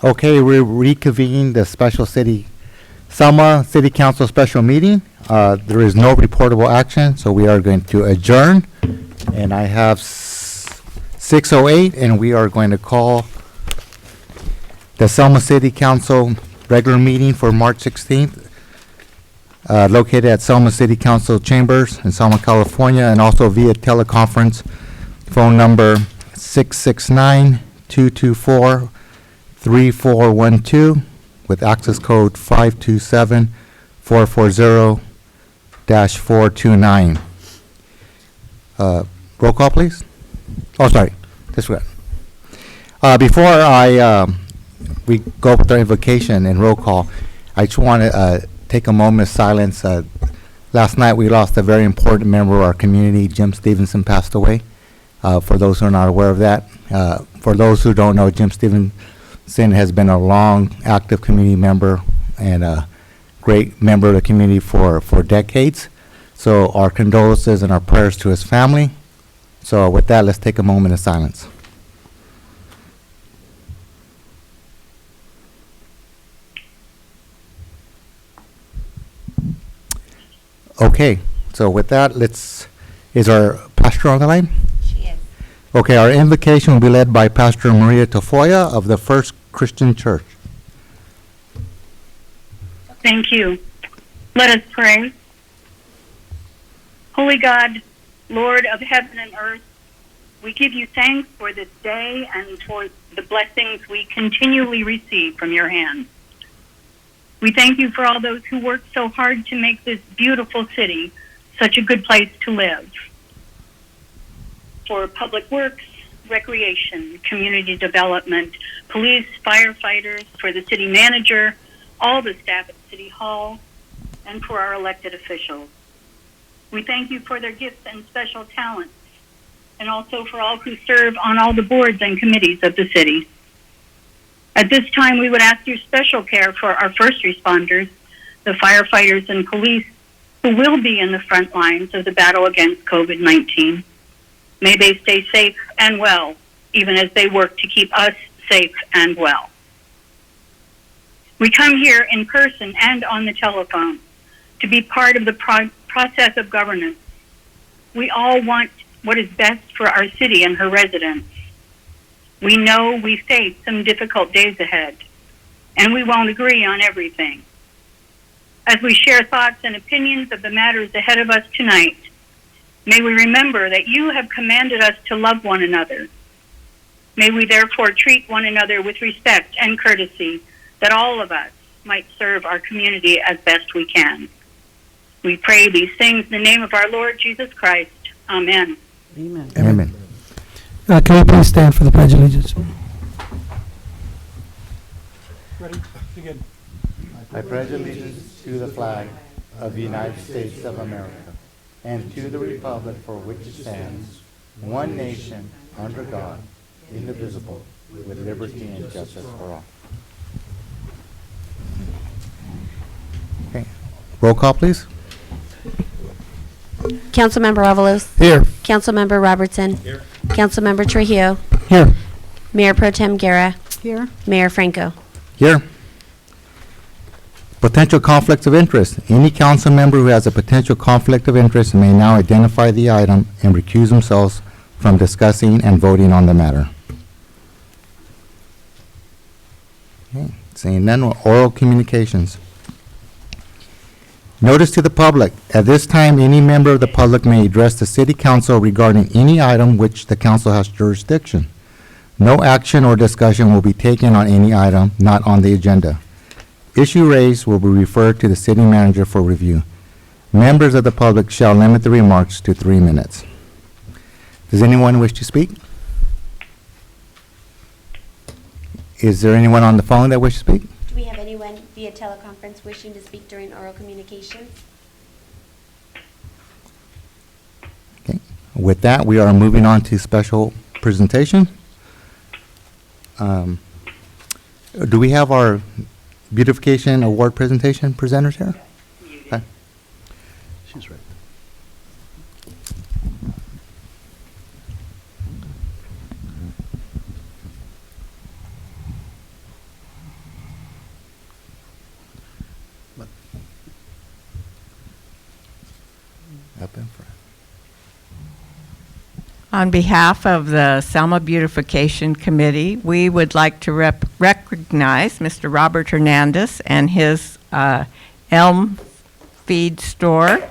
Okay, we reconvene the special Selma City Council special meeting. There is no reportable action, so we are going to adjourn. And I have 6:08, and we are going to call the Selma City Council regular meeting for March 16th, located at Selma City Council Chambers in Selma, California, and also via teleconference, phone number 669-224-3412 with access code 527-440-429. Roll call, please. Oh, sorry. This way. Before we go with our invocation and roll call, I just want to take a moment of silence. Last night we lost a very important member of our community. Jim Stevenson passed away. For those who are not aware of that. For those who don't know, Jim Stevenson has been a long, active community member and a great member of the community for decades. So our condolences and our prayers to his family. So with that, let's take a moment of silence. Okay, so with that, is our pastor on the line? Okay, our invocation will be led by Pastor Maria Tafoya of the First Christian Church. Thank you. Let us pray. Holy God, Lord of heaven and earth, we give you thanks for this day and for the blessings we continually receive from your hand. We thank you for all those who work so hard to make this beautiful city such a good place to live. For public works, recreation, community development, police, firefighters, for the city manager, all the staff at City Hall, and for our elected officials. We thank you for their gifts and special talents, and also for all who serve on all the boards and committees of the city. At this time, we would ask your special care for our first responders, the firefighters and police, who will be in the front lines of the battle against COVID-19. May they stay safe and well, even as they work to keep us safe and well. We come here in person and on the telephone to be part of the process of governance. We all want what is best for our city and her residents. We know we face some difficult days ahead, and we won't agree on everything. As we share thoughts and opinions of the matters ahead of us tonight, may we remember that you have commanded us to love one another. May we therefore treat one another with respect and courtesy, that all of us might serve our community as best we can. We pray these things in the name of our Lord Jesus Christ. Amen. Amen. Amen. Can we please stand for the Pledge of Allegiance? Ready? Begin. I pledge allegiance to the flag of the United States of America and to the republic for which it stands, one nation, under God, indivisible, with liberty and justice for all. Okay. Roll call, please. Councilmember Avalos. Here. Councilmember Robertson. Here. Councilmember Trujillo. Here. Mayor Pro Tem Guerra. Here. Mayor Franco. Here. Potential conflicts of interest. Any council member who has a potential conflict of interest may now identify the item and recuse themselves from discussing and voting on the matter. Okay. Seeing none, oral communications. Notice to the public. At this time, any member of the public may address the city council regarding any item which the council has jurisdiction. No action or discussion will be taken on any item not on the agenda. Issue raised will be referred to the city manager for review. Members of the public shall limit the remarks to 3 minutes. Does anyone wish to speak? Is there anyone on the phone that wishes to speak? Do we have anyone via teleconference wishing to speak during oral communications? Okay. With that, we are moving on to special presentation. Do we have our Beautification Award presentation presenters here? Okay. She's right. Up in front. On behalf of the Selma Beautification Committee, we would like to recognize Mr. Robert Hernandez and his Elm Feed Store.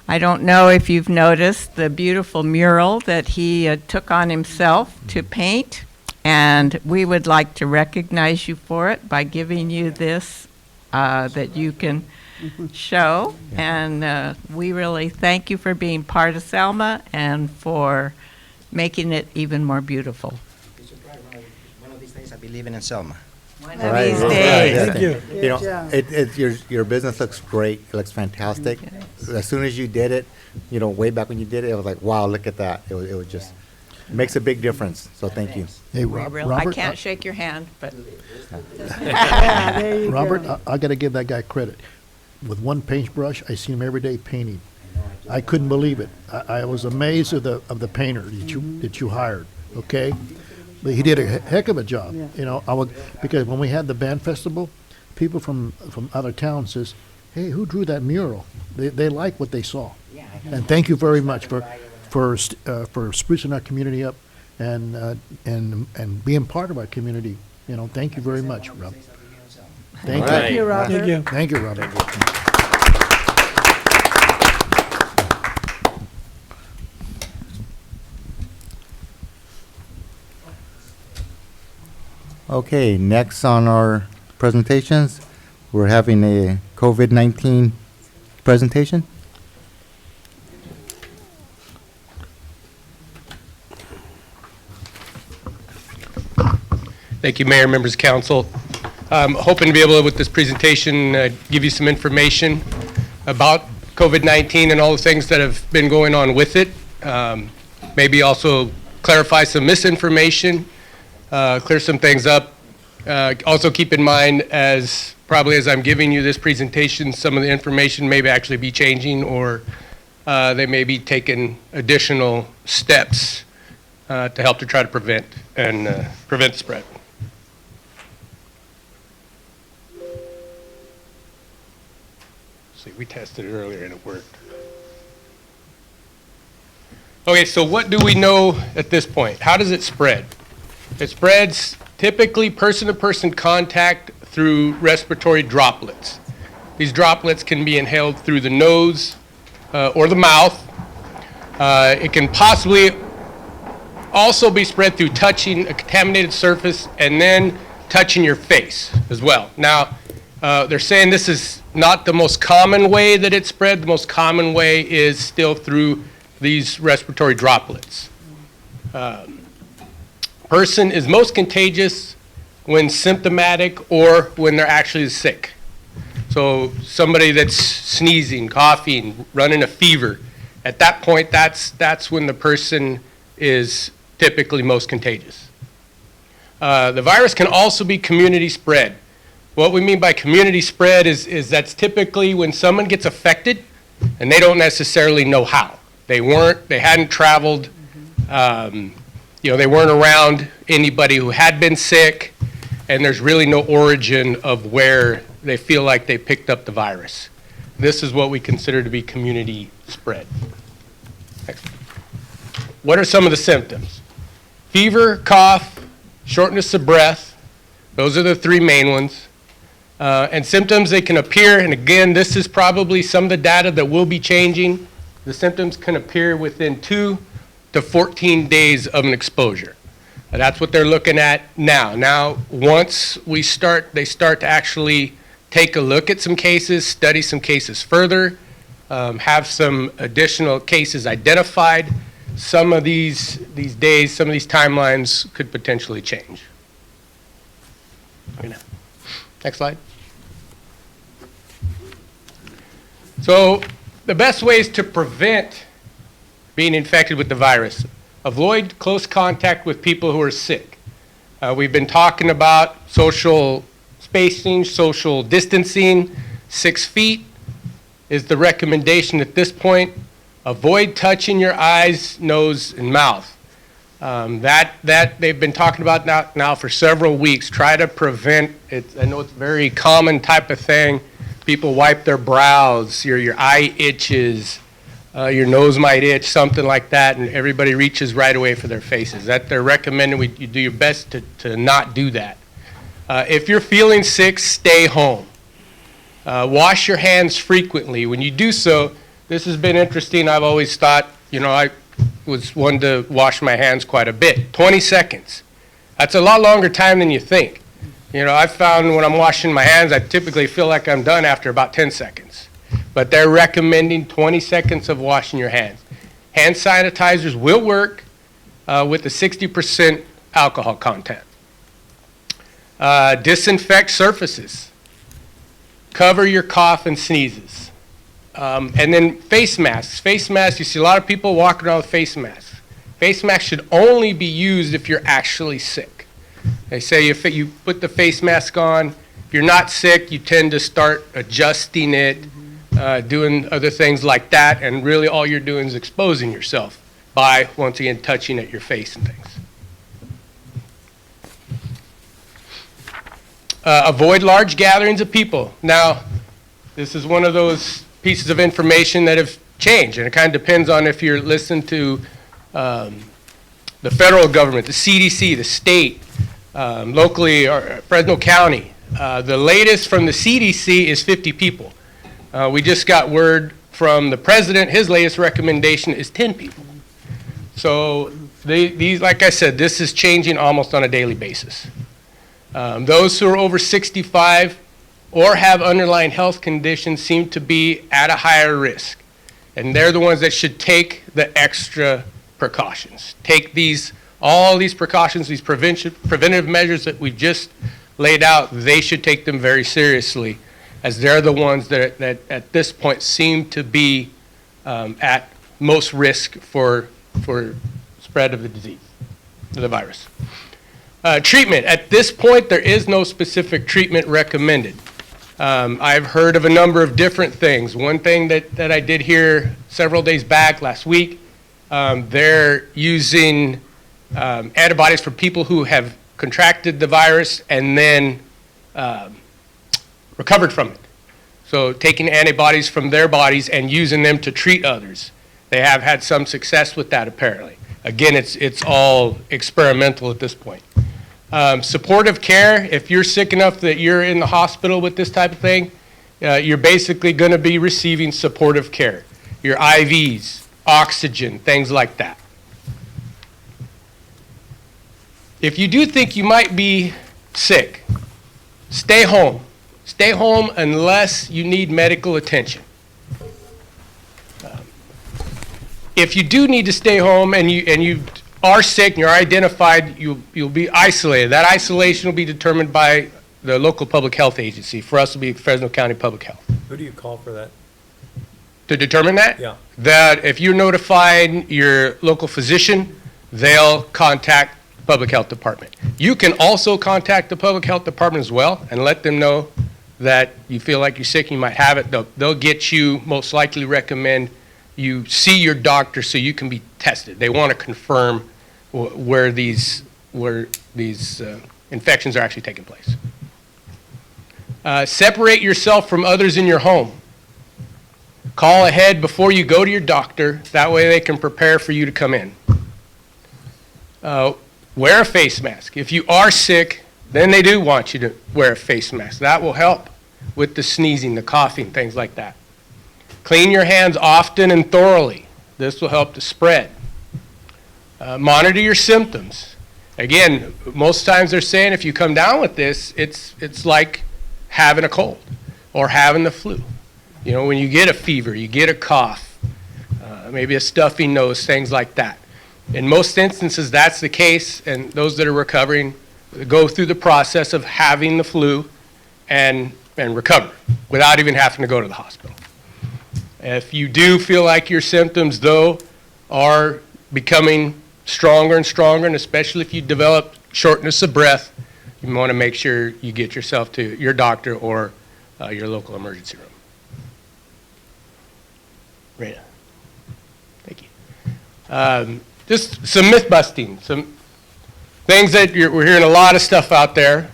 I don't know if you've noticed the beautiful mural that he took on himself to paint, and we would like to recognize you for it by giving you this that you can show. And we really thank you for being part of Selma and for making it even more beautiful. One of these days I'll be living in Selma. One All of right, these yeah, days. yeah, Thank you. You know, your business looks great. It looks fantastic. As soon as you did it, you know, way back when you did it, it was like, wow, look at that. It was just, it makes a big difference. So thank you. Hey, We really- I Robert, can't shake your hand, but Robert, I gotta give that guy credit. With one paintbrush, I see him every day painting. I couldn't believe it. I was amazed of the painter that you hired, okay? But he did a heck of a job, you know, because when we had the band festival, people from other towns says, hey, who drew that mural? They like what they saw. And thank you very much for sprucing our community up and being part of our community. You know, thank you very much, Rob. Thank All right. you. Thank you. Thank you, Robert. Okay, next on our presentations, we're having a COVID-19 presentation. Thank you, Mayor, members of council. Hoping to be able to, with this presentation, give you some information about COVID-19 and all the things that have been going on with it. Maybe also clarify some misinformation, clear some things up. Also keep in mind, probably as I'm giving you this presentation, some of the information may actually be changing, or they may be taking additional steps to help to try to prevent spread. See, we tested it earlier and it worked. Okay, so what do we know at this point? How does it spread? It spreads typically person-to-person contact through respiratory droplets. These droplets can be inhaled through the nose or the mouth. It can possibly also be spread through touching a contaminated surface and then touching your face as well. Now, they're saying this is not the most common way that it's spread. The most common way is still through these respiratory droplets. Person is most contagious when symptomatic or when they're actually sick. So somebody that's sneezing, coughing, running a fever, at that point, that's when the person is typically most contagious. The virus can also be community spread. What we mean by community spread is that's typically when someone gets affected and they don't necessarily know how. They hadn't traveled, they weren't around anybody who had been sick, and there's really no origin of where they feel like they picked up the virus. This is what we consider to be community spread. Next. What are some of the symptoms? Fever, cough, shortness of breath. Those are the three main ones. And symptoms, they can appear, and again, this is probably some of the data that will be changing. The symptoms can appear within 2 to 14 days of an exposure. That's what they're looking at now. Now, once they start to actually take a look at some cases, study some cases further, have some additional cases identified, some of these days, some of these timelines could potentially change. Next slide. So the best ways to prevent being infected with the virus: avoid close contact with people who are sick. We've been talking about social spacing, social distancing. 6 feet is the recommendation at this point. Avoid touching your eyes, nose, and mouth. That they've been talking about now for several weeks. Try to prevent it. I know it's a very common type of thing. People wipe their brows, your eye itches, your nose might itch, something like that, and everybody reaches right away for their faces. That they're recommending you do your best to not do that. If you're feeling sick, stay home. Wash your hands frequently. When you do so, this has been interesting. I've always thought, I was one to wash my hands quite a bit. 20 seconds. That's a lot longer time than you think. I've found when I'm washing my hands, I typically feel like I'm done after about 10 seconds. But they're recommending 20 seconds of washing your hands. Hand sanitizers will work with a 60% alcohol content. Disinfect surfaces. Cover your cough and sneezes. And then face masks. Face masks, you see a lot of people walking around with face masks. Face masks should only be used if you're actually sick. They say if you put the face mask on, if you're not sick, you tend to start adjusting it, doing other things like that, and really all you're doing is exposing yourself by, once again, touching at your face and things. Avoid large gatherings of people. Now, this is one of those pieces of information that have changed, and it kind of depends on if you're listening to the federal government, the CDC, the state, locally, or Fresno County. The latest from the CDC is 50 people. We just got word from the president, his latest recommendation is 10 people. So these, like I said, this is changing almost on a daily basis. Those who are over 65 or have underlying health conditions seem to be at a higher risk. And they're the ones that should take the extra precautions. Take all these precautions, these preventive measures that we've just laid out, they should take them very seriously, as they're the ones that at this point seem to be at most risk for spread of the disease, of the virus. Treatment. At this point, there is no specific treatment recommended. I've heard of a number of different things. One thing that I did hear several days back, last week, they're using antibodies for people who have contracted the virus and then recovered from it. So taking antibodies from their bodies and using them to treat others. They have had some success with that, apparently. Again, it's all experimental at this point. Supportive care, if you're sick enough that you're in the hospital with this type of thing, you're basically going to be receiving supportive care. Your IVs, oxygen, things like that. If you do think you might be sick, stay home. Stay home unless you need medical attention. If you do need to stay home and you are sick and you're identified, you'll be isolated. That isolation will be determined by the local public health agency. For us, it'll be Fresno County Public Health. Who do you call for that? To determine that? Yeah. That if you notified your local physician, they'll contact the public health department. You can also contact the public health department as well and let them know that you feel like you're sick and you might have it. They'll get you, most likely recommend you see your doctor so you can be tested. They want to confirm where these infections are actually taking place. Separate yourself from others in your home. Call ahead before you go to your doctor. That way they can prepare for you to come in. Wear a face mask. If you are sick, then they do want you to wear a face mask. That will help with the sneezing, the coughing, things like that. Clean your hands often and thoroughly. This will help to spread. Monitor your symptoms. Again, most times they're saying if you come down with this, it's like having a cold or having the flu. You know, when you get a fever, you get a cough, maybe a stuffy nose, things like that. In most instances, that's the case, and those that are recovering go through the process of having the flu and recover without even having to go to the hospital. If you do feel like your symptoms, though, are becoming stronger and stronger, and especially if you develop shortness of breath, you want to make sure you get yourself to your doctor or your local emergency room. Rita, thank you. Just some myth busting, some things that we're hearing a lot of stuff out there.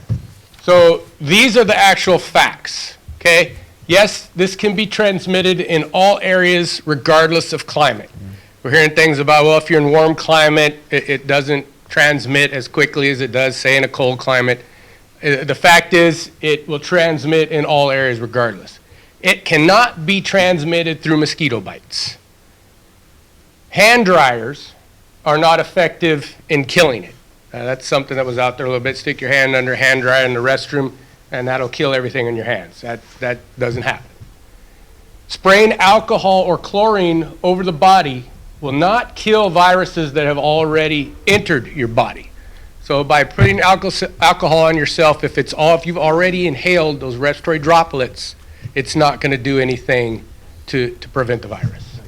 So these are the actual facts, okay? Yes, this can be transmitted in all areas regardless of climate. We're hearing things about, well, if you're in warm climate, it doesn't transmit as quickly as it does, say, in a cold climate. The fact is, it will transmit in all areas regardless. It cannot be transmitted through mosquito bites. Hand dryers are not effective in killing it. That's something that was out there a little bit. Stick your hand under a hand dryer in the restroom, and that'll kill everything in your hands. That doesn't happen. Spraying alcohol or chlorine over the body will not kill viruses that have already entered your body. So by putting alcohol on yourself, if you've already inhaled those respiratory droplets, it's not going to do anything to prevent the virus.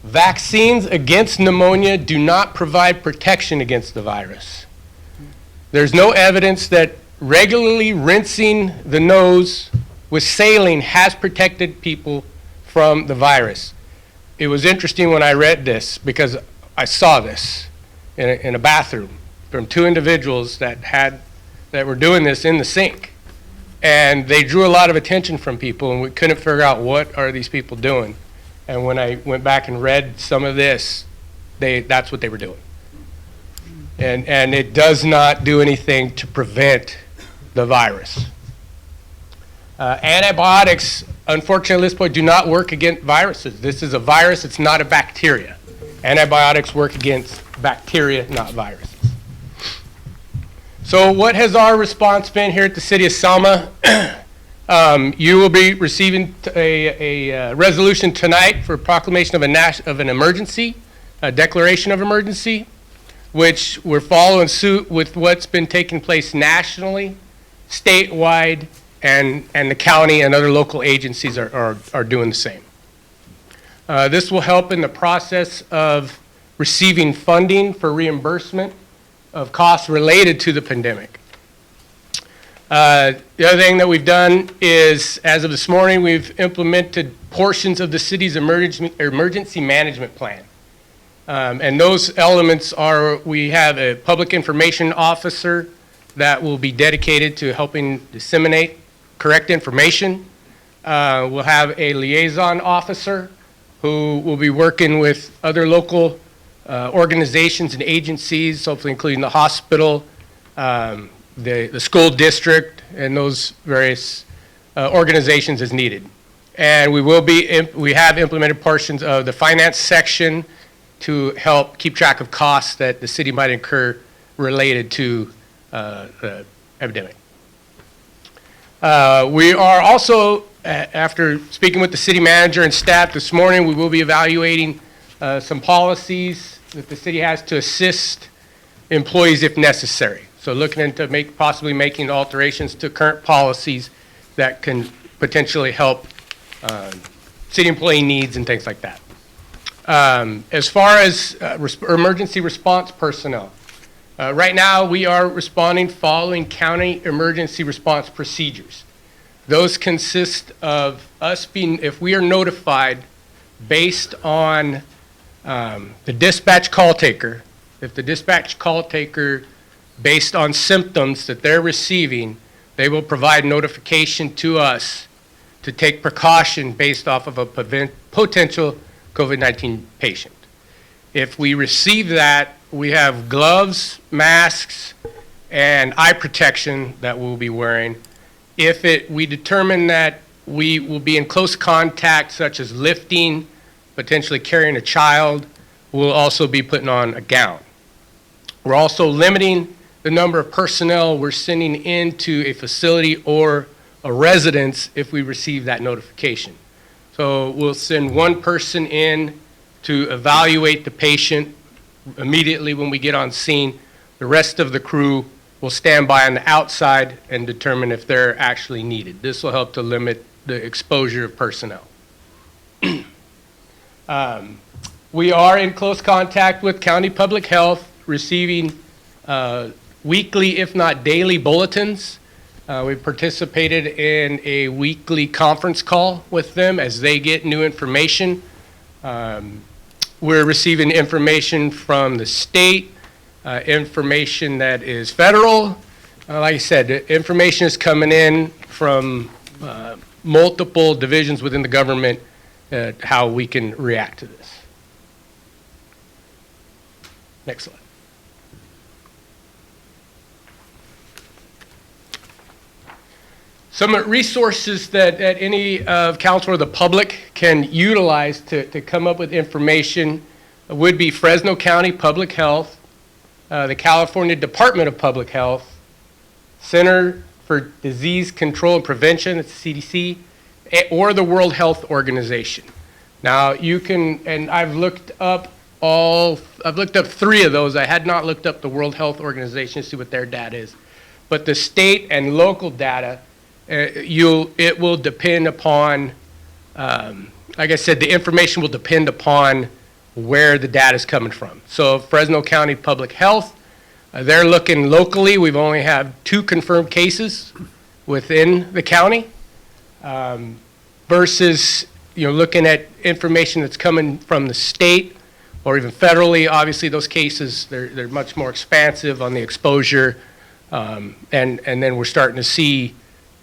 Vaccines against pneumonia do not provide protection against the virus. There's no evidence that regularly rinsing the nose with saline has protected people from the virus. It was interesting when I read this because I saw this in a bathroom from two individuals that were doing this in the sink. And they drew a lot of attention from people, and we couldn't figure out what are these people doing. And when I went back and read some of this, that's what they were doing. And it does not do anything to prevent the virus. Antibiotics, unfortunately at this point, do not work against viruses. This is a virus, it's not a bacteria. Antibiotics work against bacteria, not viruses. So what has our response been here at the City of Selma? You will be receiving a resolution tonight for proclamation of an emergency, a declaration of emergency, which we're following suit with what's been taking place nationally, statewide, and the county and other local agencies are doing the same. This will help in the process of receiving funding for reimbursement of costs related to the pandemic. The other thing that we've done is, as of this morning, we've implemented portions of the city's emergency management plan. And those elements are, we have a public information officer that will be dedicated to helping disseminate correct information. We'll have a liaison officer who will be working with other local organizations and agencies, hopefully including the hospital, the school district, and those various organizations as needed. And we have implemented portions of the finance section to help keep track of costs that the city might incur related to the epidemic. We are also, after speaking with the city manager and staff this morning, we will be evaluating some policies that the city has to assist employees if necessary. So looking into possibly making alterations to current policies that can potentially help city employee needs and things like that. As far as emergency response personnel, right now we are responding following county emergency response procedures. Those consist of us if we are notified based on the dispatch call taker, if the dispatch call taker, based on symptoms that they're receiving, they will provide notification to us to take precaution based off of a potential COVID-19 patient. If we receive that, we have gloves, masks, and eye protection that we'll be wearing. If we determine that we will be in close contact, such as lifting, potentially carrying a child, we'll also be putting on a gown. We're also limiting the number of personnel we're sending into a facility or a residence if we receive that notification. So we'll send one person in to evaluate the patient immediately when we get on scene. The rest of the crew will stand by on the outside and determine if they're actually needed. This will help to limit the exposure of personnel. We are in close contact with County Public Health, receiving weekly, if not daily, bulletins. We participated in a weekly conference call with them as they get new information. We're receiving information from the state, information that is federal. Like I said, the information is coming in from multiple divisions within the government how we can react to this. Next slide. Some resources that any council or the public can utilize to come up with information would be Fresno County Public Health, the California Department of Public Health, Center for Disease Control and Prevention, it's CDC, or the World Health Organization. Now you can, and I've looked up three of those. I had not looked up the World Health Organization to see what their data is. But the state and local data, it will depend upon, like I said, the information will depend upon where the data is coming from. So Fresno County Public Health, they're looking locally. We've only have 2 confirmed cases within the county, versus looking at information that's coming from the state or even federally. Obviously, those cases they're much more expansive on the exposure, and then we're starting to see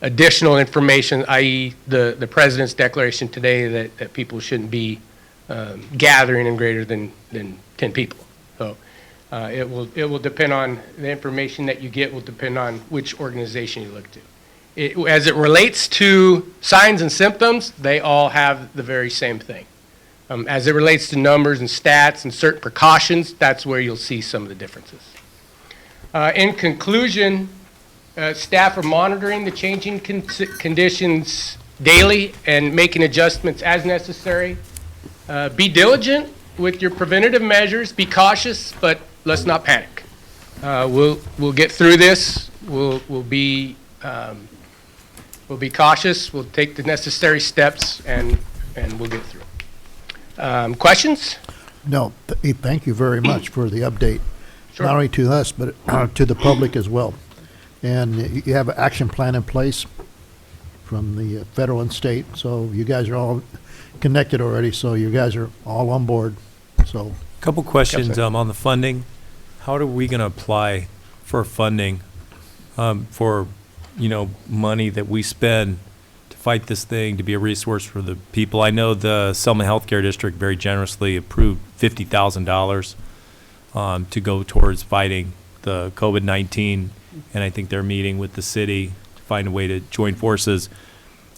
additional information, i.e. the president's declaration today that people shouldn't be gathering in greater than 10 people. So it will depend on the information that you get will depend on which organization you look to. As it relates to signs and symptoms, they all have the very same thing. As it relates to numbers and stats and certain precautions, that's where you'll see some of the differences. In conclusion, staff are monitoring the changing conditions daily and making adjustments as necessary. Be diligent with your preventative measures. Be cautious, but let's not panic. We'll get through this. We'll be cautious. We'll take the necessary steps, and we'll get through. Questions? No, thank you very much for the update. Sure. Not only to us, but to the public as well. And you have an action plan in place from the federal and state, so you guys are all connected already, so you guys are all on board, so. Couple questions on the funding. How are we going to apply for funding for, money that we spend to fight this thing, to be a resource for the people? I know the Selma Healthcare District very generously approved $50,000 to go towards fighting the COVID-19, and I think they're meeting with the city to find a way to join forces.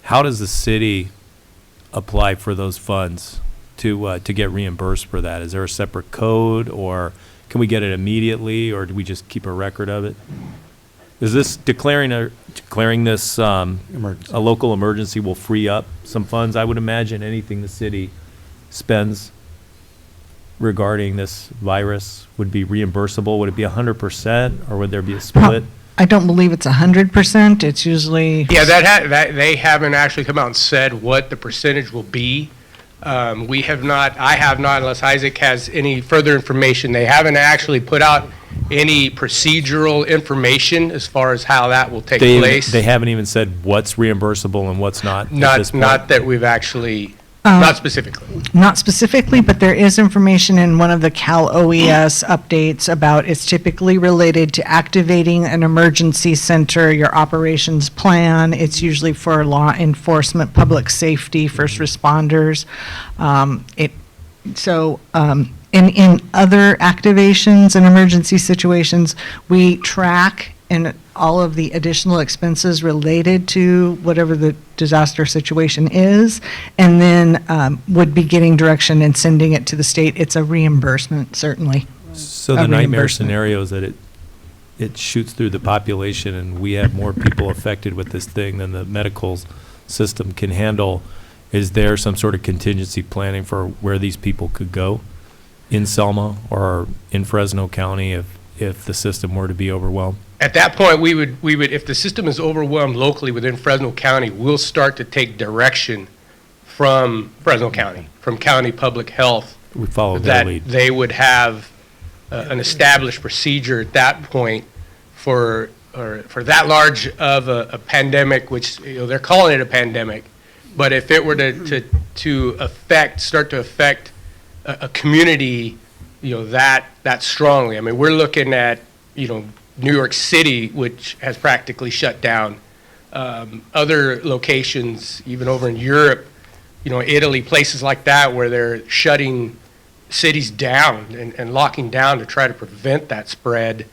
How does the city apply for those funds to get reimbursed for that? Is there a separate code, or can we get it immediately, or do we just keep a record of it? Is this declaring this a local emergency will free up some funds? I would imagine anything the city spends regarding this virus would be reimbursable. Would it be 100%, or would there be a split? I don't believe it's 100%. It's usually... Yeah, that they haven't actually come out and said what the percentage will be. We have not, I have not, unless Isaac has any further information. They haven't actually put out any procedural information as far as how that will take place. They haven't even said what's reimbursable and what's not at this point? Not that we've actually, not specifically. Not specifically, but there is information in one of the Cal OES updates about it's typically related to activating an emergency center, your operations plan. It's usually for law enforcement, public safety, first responders. In other activations and emergency situations, we track and all of the additional expenses related to whatever the disaster situation is, and then would be getting direction and sending it to the state. It's a reimbursement, certainly. So the nightmare scenario is that it shoots through the population, and we have more people affected with this thing than the medical system can handle. Is there some sort of contingency planning for where these people could go in Selma or in Fresno County if the system were to be overwhelmed? At that point, we would, if the system is overwhelmed locally within Fresno County, we'll start to take direction from Fresno County, from County Public Health. We follow their lead. That they would have an established procedure at that point for that large of a pandemic, which they're calling it a pandemic. But if it were to start to affect a community, that strongly. I mean, we're looking at, New York City, which has practically shut down other locations, even over in Europe, Italy, places like that, where they're shutting cities down and locking down to try to prevent that spread.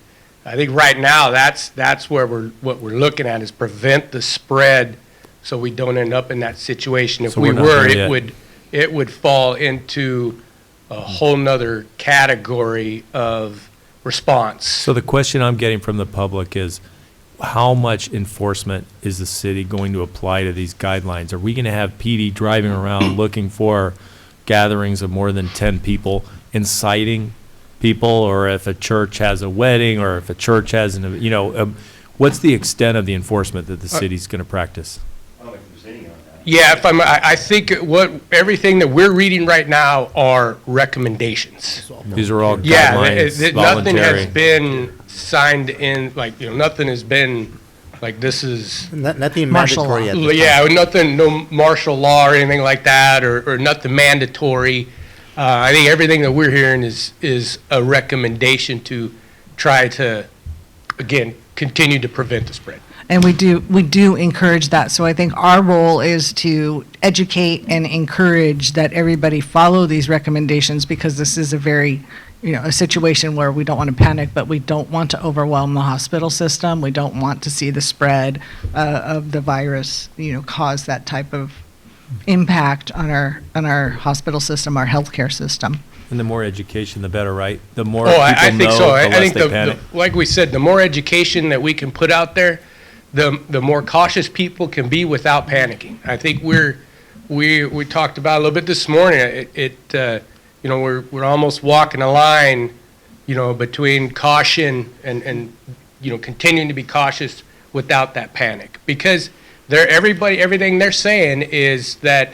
I think right now that's where what we're looking at is prevent the spread, so we don't end up in that situation. If So we we're not were, there yet. it would fall into a whole nother category of response. So the question I'm getting from the public is, how much enforcement is the city going to apply to these guidelines? Are we going to have PD driving around looking for gatherings of more than 10 people, inciting people, or if a church has a wedding, or if a church has what's the extent of the enforcement that the city's going to practice? Yeah, I think everything that we're reading right now are recommendations. These are all Yeah, guidelines, nothing voluntary. has been signed in, nothing has been, this is, Nothing Martial law. mandatory at the yeah, time. nothing, no martial law or anything like that, or nothing mandatory. I think everything that we're hearing is a recommendation to try to, again, continue to prevent the spread. And we do encourage that. So I think our role is to educate and encourage that everybody follow these recommendations, because this is a very, a situation where we don't want to panic, but we don't want to overwhelm the hospital system. We don't want to see the spread of the virus, cause that type of impact on our hospital system, our healthcare system. And the more education, the better, right? The more Oh, people I think know, so. the I less think they panic. like we said, the more education that we can put out there, the more cautious people can be without panicking. I think we talked about a little bit this morning. We're almost walking a line, between caution and continuing to be cautious without that panic, because everything they're saying is that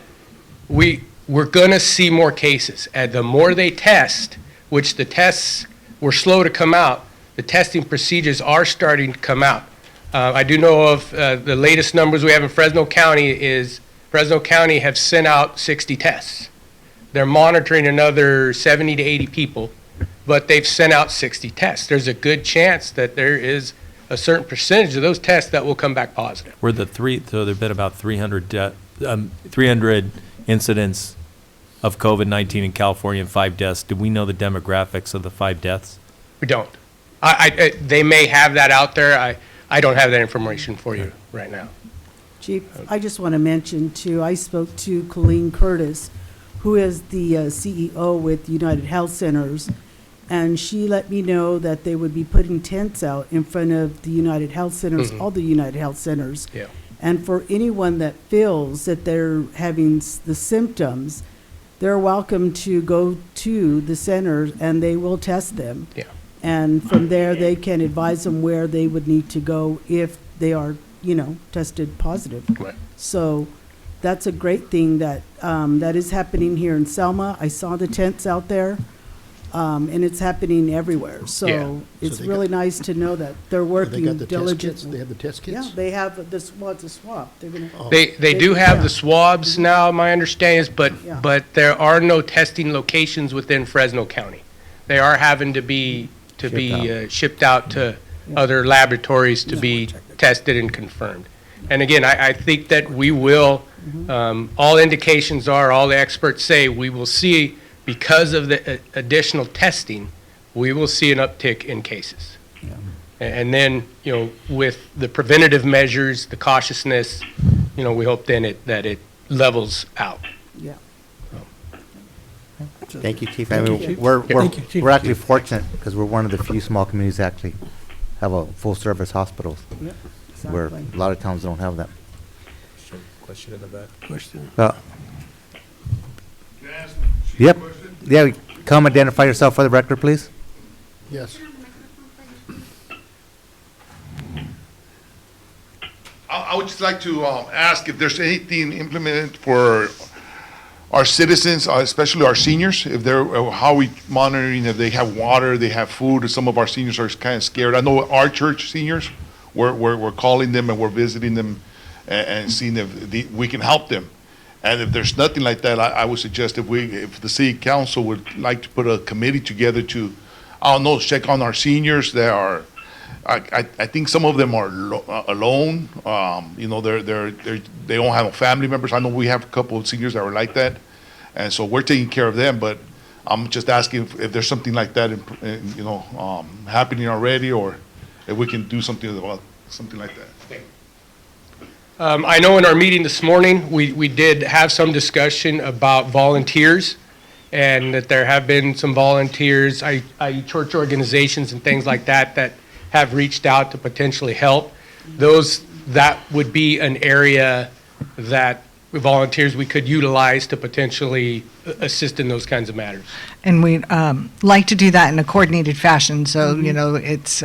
we're going to see more cases, and the more they test, which the tests were slow to come out, the testing procedures are starting to come out. I do know of the latest numbers we have in Fresno County have sent out 60 tests. They're monitoring another 70 to 80 people, but they've sent out 60 tests. There's a good chance that there is a certain percentage of those tests that will come back positive. So there have been about 300 incidents of COVID-19 in California and 5 deaths. Do we know the demographics of the 5 deaths? We don't. They may have that out there. I don't have that information for you right now. Chief, I just want to mention too, I spoke to Colleen Curtis, who is the CEO with United Health Centers, and she let me know that they would be putting tents out in front of the United Health Centers, all the United Health Centers. Yeah. And for anyone that feels that they're having the symptoms, they're welcome to go to the center and they will test them. Yeah. And from there, they can advise them where they would need to go if they are, tested positive. Right. So that's a great thing that is happening here in Selma. I saw the tents out there, and it's happening everywhere. So Yeah. it's So they really nice to know that they're They working got the test kits? diligently. They have the test kits? Yeah, they have the swab. They're gonna. They do have the swabs now, my understanding is, Yeah. but there are no testing locations within Fresno County. They are having to be shipped out to other laboratories to be tested and confirmed. And again, I think that we will, all indications are, all the experts say, we will see, because of the additional testing, we will see an uptick in cases. And then, with the preventative measures, the cautiousness, we hope then that it levels out. Yeah. Thank you, Chief. Thank I you, mean, Chief. we're Thank you, Chief. we're actually fortunate because we're one of the few small communities that actually have a full-service hospitals, Yeah, where exactly. a lot of towns don't have that. Question in the back. Question. Yep. Yeah, come identify yourself for the record, please. Yes. I would just like to ask if there's anything implemented for our citizens, especially our seniors, if they're, how we monitoring if they have water, they have food, or some of our seniors are kind of scared. I know our church seniors, we're calling them and we're visiting them and seeing if we can help them. And if there's nothing like that, I would suggest if the city council would like to put a committee together to, I don't know, check on our seniors that are I think some of them are alone. You know, they don't have family members. I know we have a couple of seniors that are like that, and so we're taking care of them. But I'm just asking if there's something like that, you know, happening already, or if we can do something about something like that. I know in our meeting this morning, we did have some discussion about volunteers, and that there have been some volunteers, i.e. church organizations and things like that, that have reached out to potentially help. That would be an area that volunteers we could utilize to potentially assist in those kinds of matters. And we'd like to do that in a coordinated fashion, so, you know, it's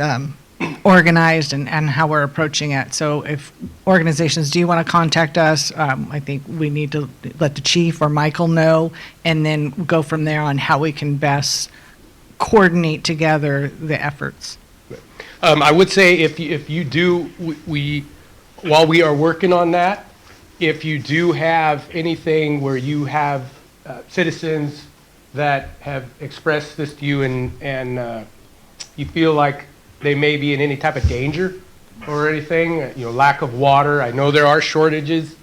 organized and how we're approaching it. So if organizations do want to contact us, I think we need to let the chief or Michael know, and then go from there on how we can best coordinate together the efforts. I would say if you do, while we are working on that, if you do have anything where you have citizens that have expressed this to you and you feel like they may be in any type of danger or anything, you know, lack of water, I know there are shortages,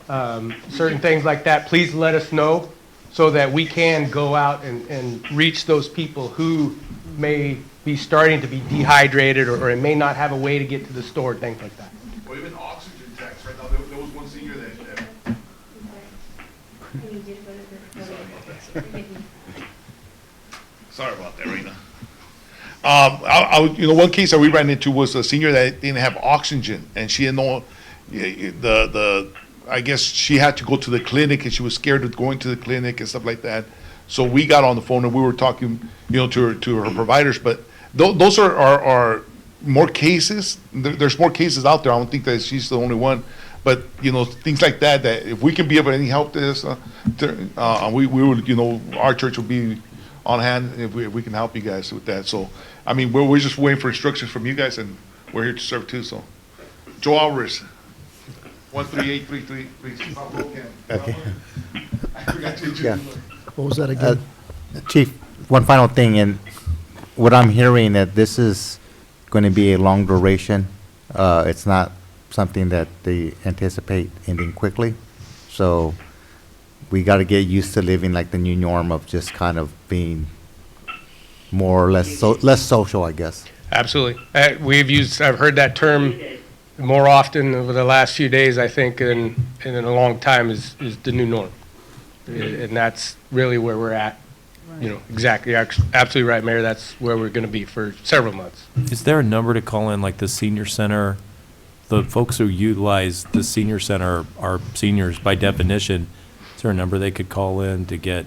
certain things like that, please let us know so that we can go out and reach those people who may be starting to be dehydrated or may not have a way to get to the store, things like that. Or even oxygen tanks. Right now, there was one senior that. Sorry about that, Rena. You know, one case that we ran into was a senior that didn't have oxygen, and she didn't know I guess she had to go to the clinic, and she was scared of going to the clinic and stuff like that. So we got on the phone and we were talking, you know, to her providers. But those are more cases. There's more cases out there. I don't think that she's the only one. But, you know, things like that, that if we can be of any help to this, we would, you know, our church would be on hand if we can help you guys with that. So, I mean, we're just waiting for instructions from you guys, and we're here to serve too. So, Joe Alvarez, 13833. Okay. I forgot to Yeah. What was that again? Chief, one final thing, and what I'm hearing that this is going to be a long duration. It's not something that they anticipate ending quickly. So we got to get used to living like the new norm of just kind of being more or less less social, I guess. Absolutely. I've heard that term more often over the last few days, I think, in a long time is the new norm. And that's really where we're at. You know, exactly. You're absolutely right, Mayor. That's where we're going to be for several months. Is there a number to call in, like the senior center? The folks who utilize the senior center are seniors by definition. Is there a number they could call in to get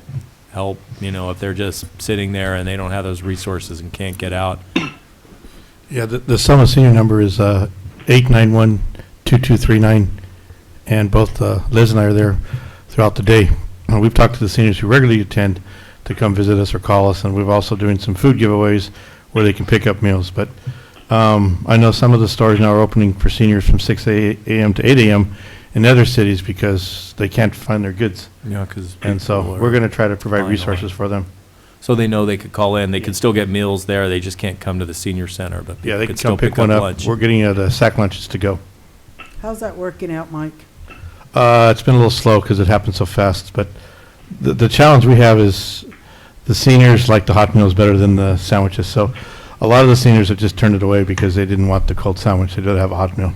help, you know, if they're just sitting there and they don't have those resources and can't get out? Yeah, the Selma senior number is 891-2239, and both Liz and I are there throughout the day. We've talked to the seniors who regularly attend to come visit us or call us, and we're also doing some food giveaways where they can pick up meals. But I know some of the stores now are opening for seniors from 6 a.m. to 8 a.m. in other cities because they can't find their goods. Yeah, because And so we're going to try to provide resources for them. So they know they could call in. They can still get meals there. They just can't come to the senior center, but Yeah, they could can still come pick one up up. lunch. We're getting the sack lunches to go. How's that working out, Mike? It's been a little slow because it happened so fast, but the challenge we have is the seniors like the hot meals better than the sandwiches. So a lot of the seniors have just turned it away because they didn't want the cold sandwich. They'd rather have a hot meal.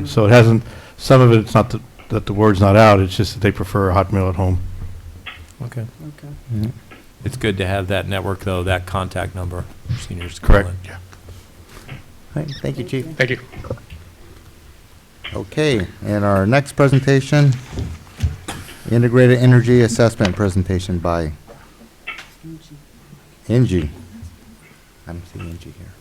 So it hasn't, some of it's not that the word's not out, it's just that they prefer a hot meal at home. Okay. Okay. Mhm. It's good to have that network, though, that contact number for seniors to call Correct. in. Yeah. All right, thank you, Chief. Thank you. Okay, and our next presentation, Integrated Energy Assessment presentation by Angie. I don't see Angie here.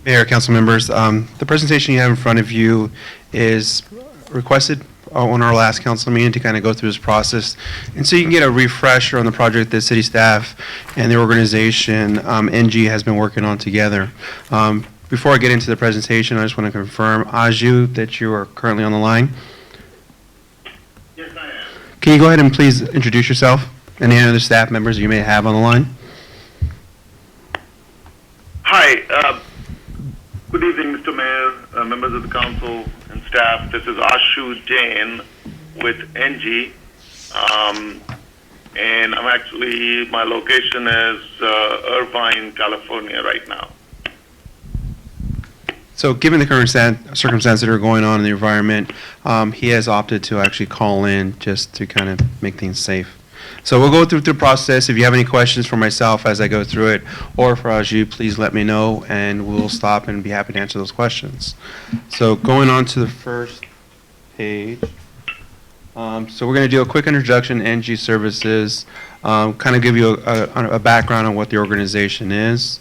Mayor, council members, the presentation you have in front of you is requested on our last council meeting to kind of go through this process. And so you can get a refresher on the project that city staff and the organization, NG, has been working on together. Before I get into the presentation, I just want to confirm, Aju, that you are currently on the line. Yes, I am. Can you go ahead and please introduce yourself and any other staff members you may have on the line? Hi. Good evening, Mr. Mayor, members of the council and staff. This is Ashu Jain with NG. And I'm actually, my location is Irvine, California right now. So given the current circumstances that are going on in the environment, he has opted to actually call in just to kind of make things safe. So we'll go through the process. If you have any questions for myself as I go through it, or for Aju, please let me know, and we'll stop and be happy to answer those questions. So going on to the first page. So we're going to do a quick introduction to NG Services, kind of give you a background on what the organization is.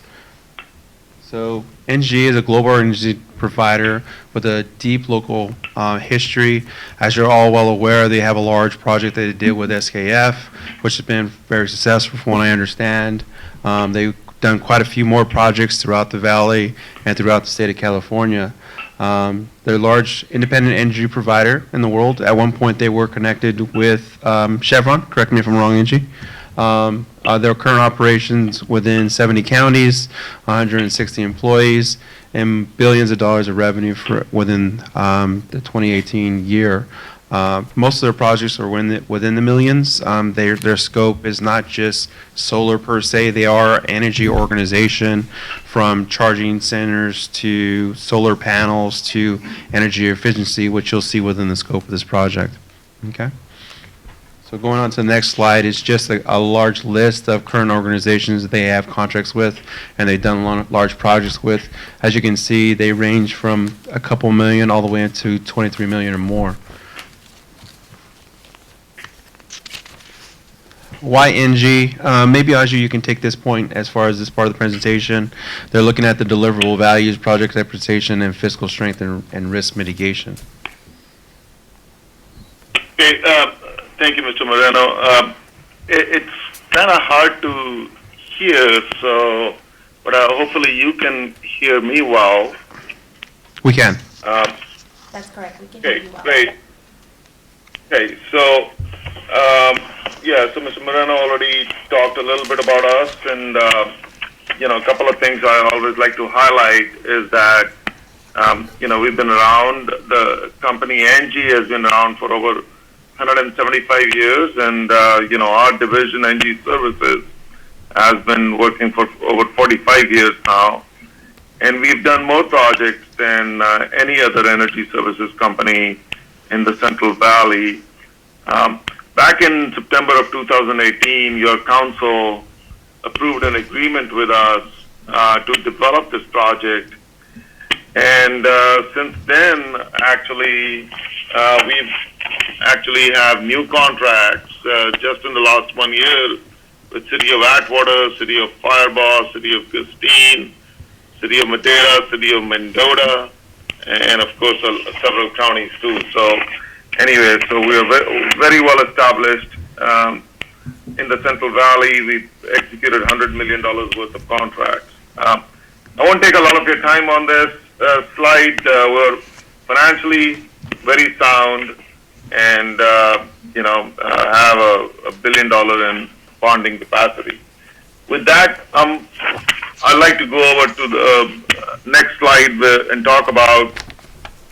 So NG is a global energy provider with a deep local history. As you're all well aware, they have a large project that they did with SKF, which has been very successful from what I understand. They've done quite a few more projects throughout the valley and throughout the state of California. They're a large independent energy provider in the world. At one point, they were connected with Chevron. Correct me if I'm wrong, Angie. Their current operations within 70 counties, 160 employees, and billions of dollars of revenue for within the 2018 year. Most of their projects are within the millions. Their scope is not just solar per se. They are an energy organization, from charging centers to solar panels to energy efficiency, which you'll see within the scope of this project. Okay. So going on to the next slide is just a large list of current organizations that they have contracts with and they've done large projects with. As you can see, they range from a couple million all the way into 23 million or more. Why NG? Maybe Aju, you can take this point as far as this part of the presentation. They're looking at the deliverable values, project reputation, and fiscal strength and risk mitigation. Okay, thank you, Mr. Moreno. It's kind of hard to hear, so, but hopefully you can hear me well. We can. That's correct. We can hear Okay, you well. great. Okay, so, yeah, so Mr. Moreno already talked a little bit about us, and, you know, a couple of things I always like to highlight is that, you know, we've been around, the company NG has been around for over 175 years, and, you know, our division, NG Services, has been working for over 45 years now. And we've done more projects than any other energy services company in the Central Valley. Back in September of 2018, your council approved an agreement with us to develop this project. And since then, actually, we've actually have new contracts just in the last 1 year with City of Atwater, City of Firebaugh, City of Christine, City of Madera, City of Mendota, and of course several counties too. So anyway, so we are very well established in the Central Valley. We've executed $100 million worth of contracts. I won't take a lot of your time on this slide. We're financially very sound and, you know, have $1 billion in bonding capacity. With that, I'd like to go over to the next slide and talk about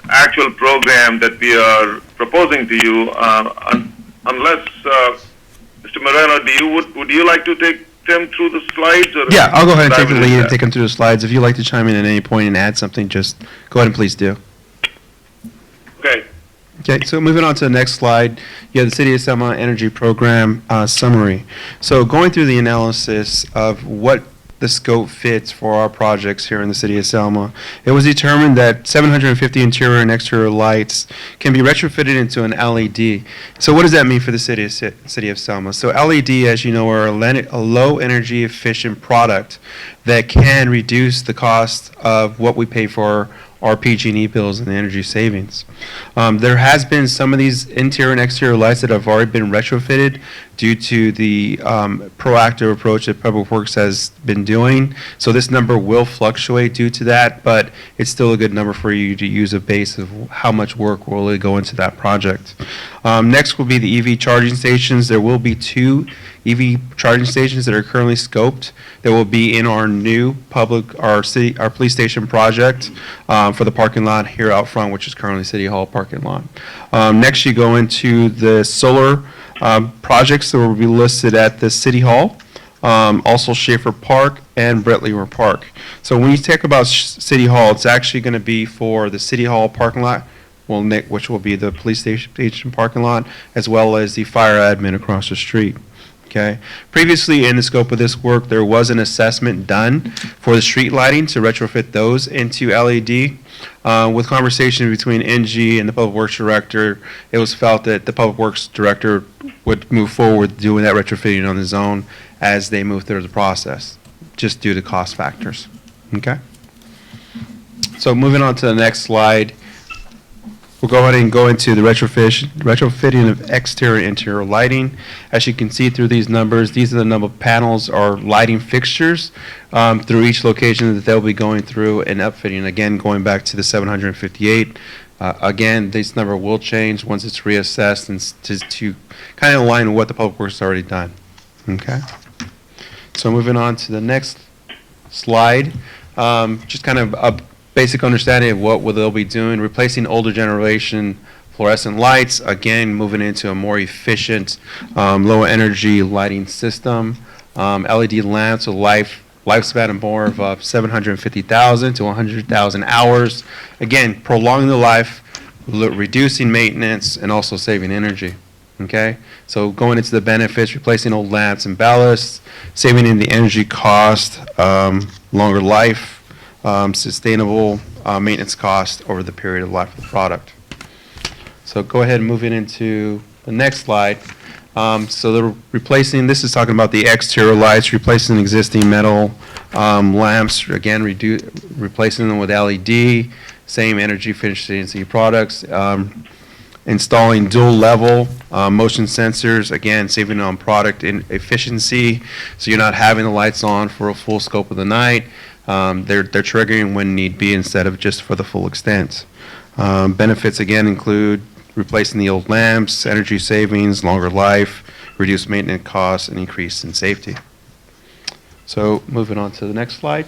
actual program that we are proposing to you. Unless, Mr. Moreno, would you like to take them through the slides? Or Yeah, I'll go ahead and take the lead and take them through the slides. If you'd like to chime in at any point and add something, just go ahead and please do. Okay. Okay, so moving on to the next slide, you have the City of Selma Energy Program summary. So going through the analysis of what the scope fits for our projects here in the City of Selma, it was determined that 750 interior and exterior lights can be retrofitted into an LED. So what does that mean for the City of Selma? So LED, as you know, are a low energy efficient product that can reduce the cost of what we pay for our PG&E bills and the energy savings. There has been some of these interior and exterior lights that have already been retrofitted due to the proactive approach that Public Works has been doing. So this number will fluctuate due to that, but it's still a good number for you to use a base of how much work will really go into that project. Next will be the EV charging stations. There will be 2 EV charging stations that are currently scoped that will be in our new our police station project for the parking lot here out front, which is currently City Hall parking lot. Next, you go into the solar projects that will be listed at the City Hall, also Schaefer Park and Brett Leamer Park. So when you talk about City Hall, it's actually going to be for the City Hall parking lot, which will be the police station parking lot, as well as the fire admin across the street. Okay. Previously, in the scope of this work, there was an assessment done for the street lighting to retrofit those into LED. With conversation between NG and the Public Works Director, it was felt that the Public Works Director would move forward doing that retrofitting on his own as they move through the process, just due to cost factors. Okay. So moving on to the next slide. We'll go ahead and go into the retrofitting of exterior and interior lighting. As you can see through these numbers, these are the number of panels or lighting fixtures through each location that they'll be going through and upfitting. Again, going back to the 758. Again, this number will change once it's reassessed and to kind of align with what the Public Works has already done. Okay. So moving on to the next slide, just kind of a basic understanding of what they'll be doing, replacing older generation fluorescent lights, again, moving into a more efficient, low energy lighting system. LED lamps with lifespan of more of 750,000 to 100,000 hours. Again, prolonging the life, reducing maintenance, and also saving energy. Okay, so going into the benefits, replacing old lamps and ballasts, saving in the energy cost, longer life, sustainable maintenance cost over the period of life of the product. So go ahead and move it into the next slide. So they're replacing, this is talking about the exterior lights, replacing existing metal lamps, again, replacing them with LED, same energy efficiency products, installing dual level motion sensors, again, saving on product in efficiency, so you're not having the lights on for a full scope of the night. They're triggering when need be instead of just for the full extent. Benefits again include replacing the old lamps, energy savings, longer life, reduced maintenance costs, and increase in safety. So moving on to the next slide.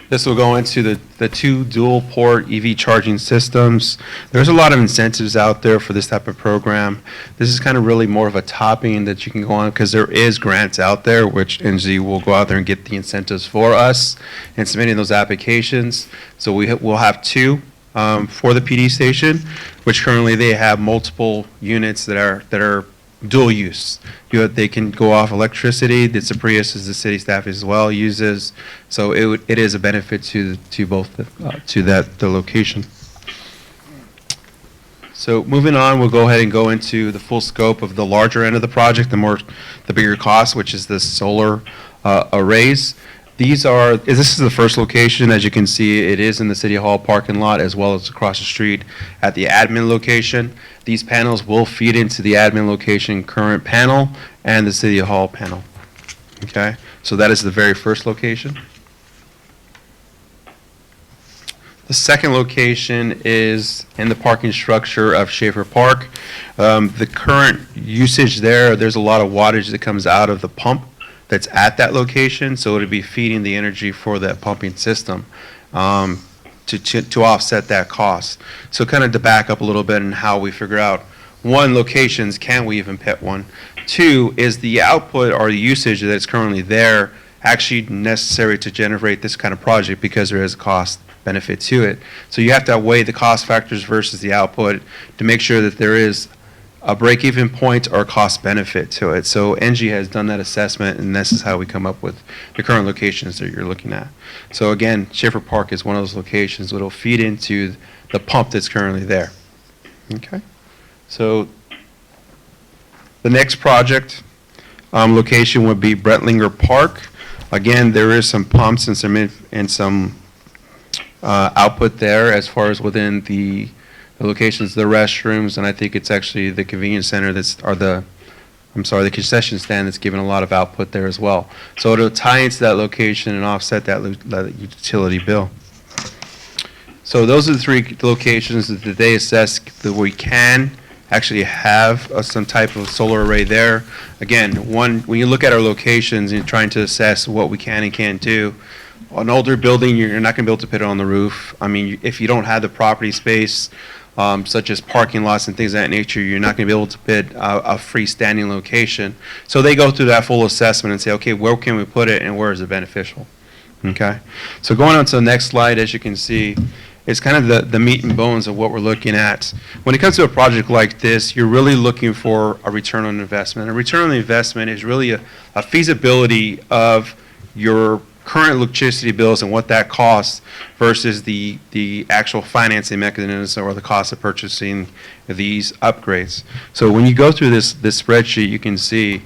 This will go into the 2 dual port EV charging systems. There's a lot of incentives out there for this type of program. This is kind of really more of a topping that you can go on because there is grants out there, which NG will go out there and get the incentives for us and submitting those applications. So we'll have 2 for the PD station, which currently they have multiple units that are dual use. They can go off electricity. The Prius, as the city staff as well uses. So it is a benefit to both the location. So moving on, we'll go ahead and go into the full scope of the larger end of the project, the bigger cost, which is the solar arrays. This is the first location. As you can see, it is in the City Hall parking lot as well as across the street at the admin location. These panels will feed into the admin location current panel and the City Hall panel. Okay, so that is the very first location. The second location is in the parking structure of Schaefer Park. The current usage there's a lot of wattage that comes out of the pump that's at that location, so it'll be feeding the energy for that pumping system to offset that cost. So kind of to back up a little bit and how we figure out, 1, locations, can we even pit one? 2, is the output or the usage that's currently there actually necessary to generate this kind of project, because there is a cost benefit to it. So you have to weigh the cost factors versus the output to make sure that there is a break-even point or cost benefit to it. So NG has done that assessment, and this is how we come up with the current locations that you're looking at. So again, Schaefer Park is one of those locations that will feed into the pump that's currently there. Okay. So the next project location would be Brettlinger Park. Again, there is some pumps and some output there as far as within the locations, the restrooms, and I think it's actually the convenience center the concession stand that's giving a lot of output there as well. So it'll tie into that location and offset that utility bill. So those are the three locations that they assess that we can actually have some type of solar array there. Again, when you look at our locations and trying to assess what we can and can't do, an older building, you're not going to be able to put it on the roof. I mean, if you don't have the property space, such as parking lots and things of that nature, you're not going to be able to bid a freestanding location. So they go through that full assessment and say, okay, where can we put it and where is it beneficial? Okay. So going on to the next slide, as you can see, is kind of the meat and bones of what we're looking at. When it comes to a project like this, you're really looking for a return on investment. A return on investment is really a feasibility of your current electricity bills and what that costs versus the actual financing mechanism or the cost of purchasing these upgrades. So when you go through this spreadsheet, you can see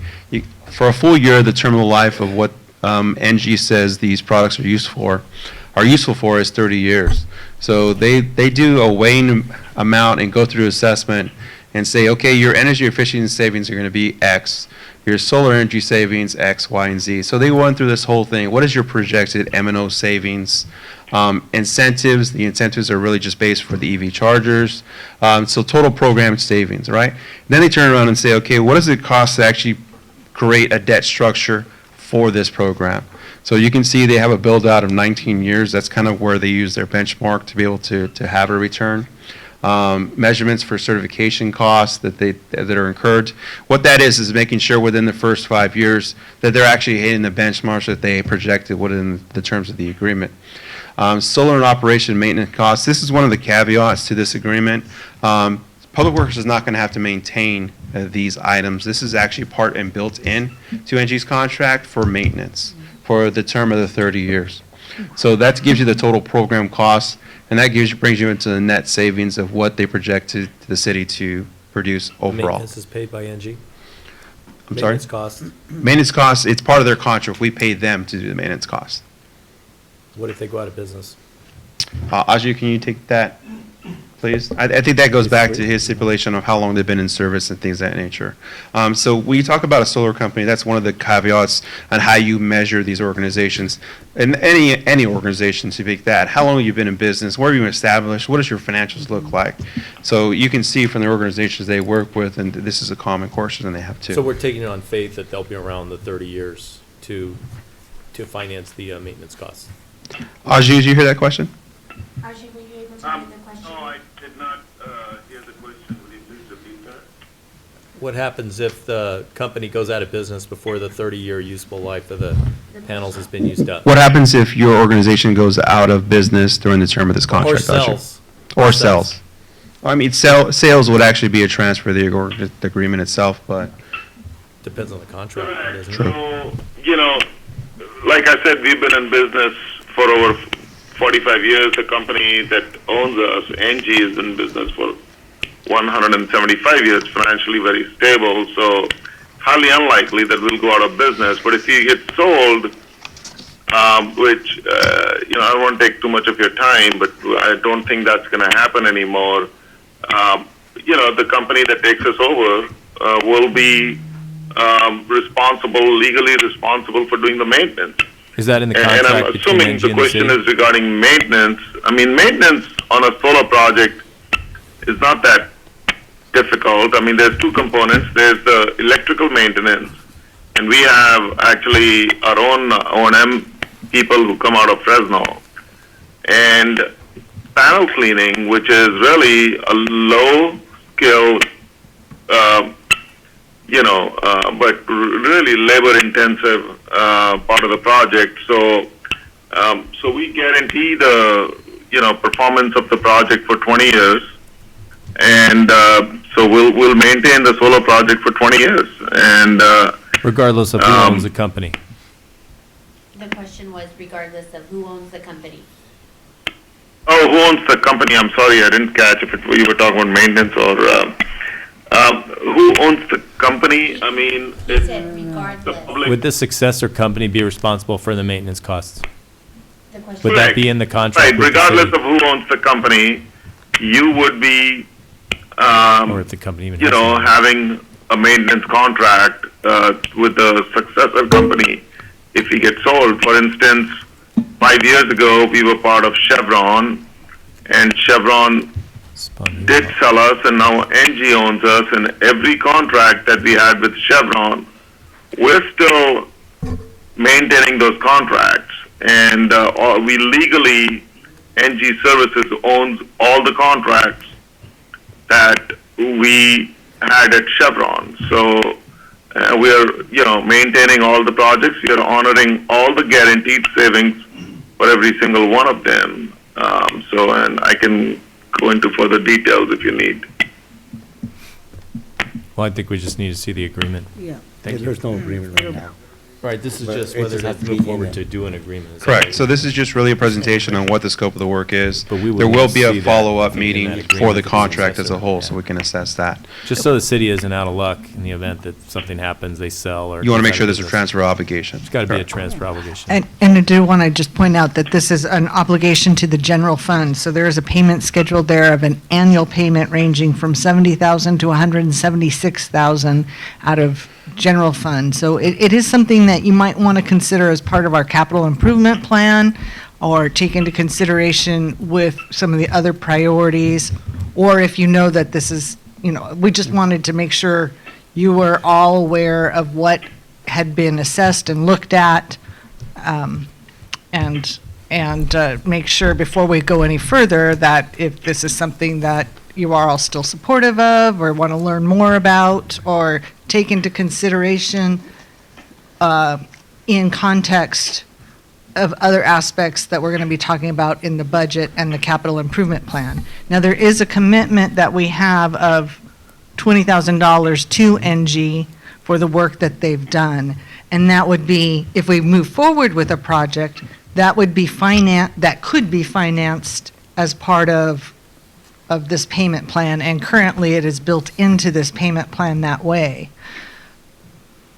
for a full year, the terminal life of what NG says these products are useful for is 30 years. So they do a weighing amount and go through assessment and say, okay, your energy efficiency savings are going to be X. Your solar energy savings, X, Y, and Z. So they went through this whole thing. What is your projected M&O savings? Incentives, the incentives are really just based for the EV chargers. So total program savings, right? Then they turn around and say, okay, what does it cost to actually create a debt structure for this program? So you can see they have a build out of 19 years. That's kind of where they use their benchmark to be able to have a return. Measurements for certification costs that are incurred. What that is making sure within the first 5 years that they're actually hitting the benchmarks that they projected within the terms of the agreement. Solar and operation maintenance costs. This is one of the caveats to this agreement. Public Works is not going to have to maintain these items. This is actually part and built in to NG's contract for maintenance for the term of the 30 years. So that gives you the total program cost, and that brings you into the net savings of what they projected to the city to produce overall. Maintenance is paid by NG? I'm sorry? Maintenance costs? Maintenance costs, it's part of their contract. We pay them to do the maintenance costs. What if they go out of business? Aju, can you take that, please? I think that goes back to his stipulation of how long they've been in service and things of that nature. So when you talk about a solar company, that's one of the caveats on how you measure these organizations. And any organization to make that, how long have you been in business? Where have you established? What does your financials look like? So you can see from the organizations they work with, and this is a common question they have too. So we're taking it on faith that they'll be around the 30 years to finance the maintenance costs. Aju, did you hear that question? Archie, were you able to hear the question? No, I did not hear the question. Would you please repeat that? What happens if the company goes out of business before the 30-year useful life of the panels has been used up? What happens if your organization goes out of business during the term of this contract? Or sells. Or sells. I mean, sales would actually be a transfer of the agreement itself, but. Depends on the contract, doesn't it? So, like I said, we've been in business for over 45 years. The company that owns us, NG, is in business for 175 years, financially very stable, so highly unlikely that we'll go out of business. But if you get sold, which, I don't want to take too much of your time, but I don't think that's going to happen anymore. The company that takes us over will be legally responsible for doing the maintenance. Is that in the And contract I'm between assuming NG the and the question city? is regarding maintenance. I mean, maintenance on a solar project is not that difficult. I mean, there's two components. There's the electrical maintenance, and we have actually our own O&M people who come out of Fresno. And panel cleaning, which is really a low-skill, but really labor-intensive part of the project. So we guarantee the performance of the project for 20 years, and so we'll maintain the solar project for 20 years. And Regardless of who owns the company. The question was regardless of who owns the company. Oh, who owns the company? I'm sorry, I didn't catch if you were talking about maintenance or who owns the company. I mean, He said regardless. Would the successor company be responsible for the maintenance costs? Would that be in the contract? Right, with the regardless city? of who owns the company, you would be, Or if the company even you has know, one? having a maintenance contract with the successor company if he gets sold. For instance, 5 years ago, we were part of Chevron, and Chevron did sell us, and now NG owns us, and every contract that we had with Chevron, we're still maintaining those contracts, and we legally, NG Services owns all the contracts that we had at Chevron. So we are, you know, maintaining all the projects. We are honoring all the guaranteed savings for every single one of them. And I can go into further details if you need. Well, I think we just need to see the agreement. Yeah. Thank you. There's no agreement right now. Right, this is But just it whether just has to to move be forward in to do an agreement. Is that Correct. right? So this is just really a presentation on what the scope of the work is. But we would There need will to be see a that, follow-up I think, in meeting that for agreement the with the contract as a successor, whole, yeah. so we can assess that. Just so the city isn't out of luck in the event that something happens, they sell or. You want to make goes out sure of there's a business. transfer obligation. It's got to be a Correct. transfer obligation. And I do want to just point out that this is an obligation to the general fund. So there is a payment scheduled there of an annual payment ranging from $70,000 to $176,000 out of general fund. So it is something that you might want to consider as part of our capital improvement plan, or take into consideration with some of the other priorities, or if you know that this is, you know, we just wanted to make sure you were all aware of what had been assessed and looked at, and make sure before we go any further that if this is something that you are all still supportive of or want to learn more about or take into consideration in context of other aspects that we're going to be talking about in the budget and the capital improvement plan. Now, there is a commitment that we have of $20,000 to NG for the work that they've done. And that would be, if we move forward with a project, that would be that could be financed as part of this payment plan. And currently, it is built into this payment plan that way.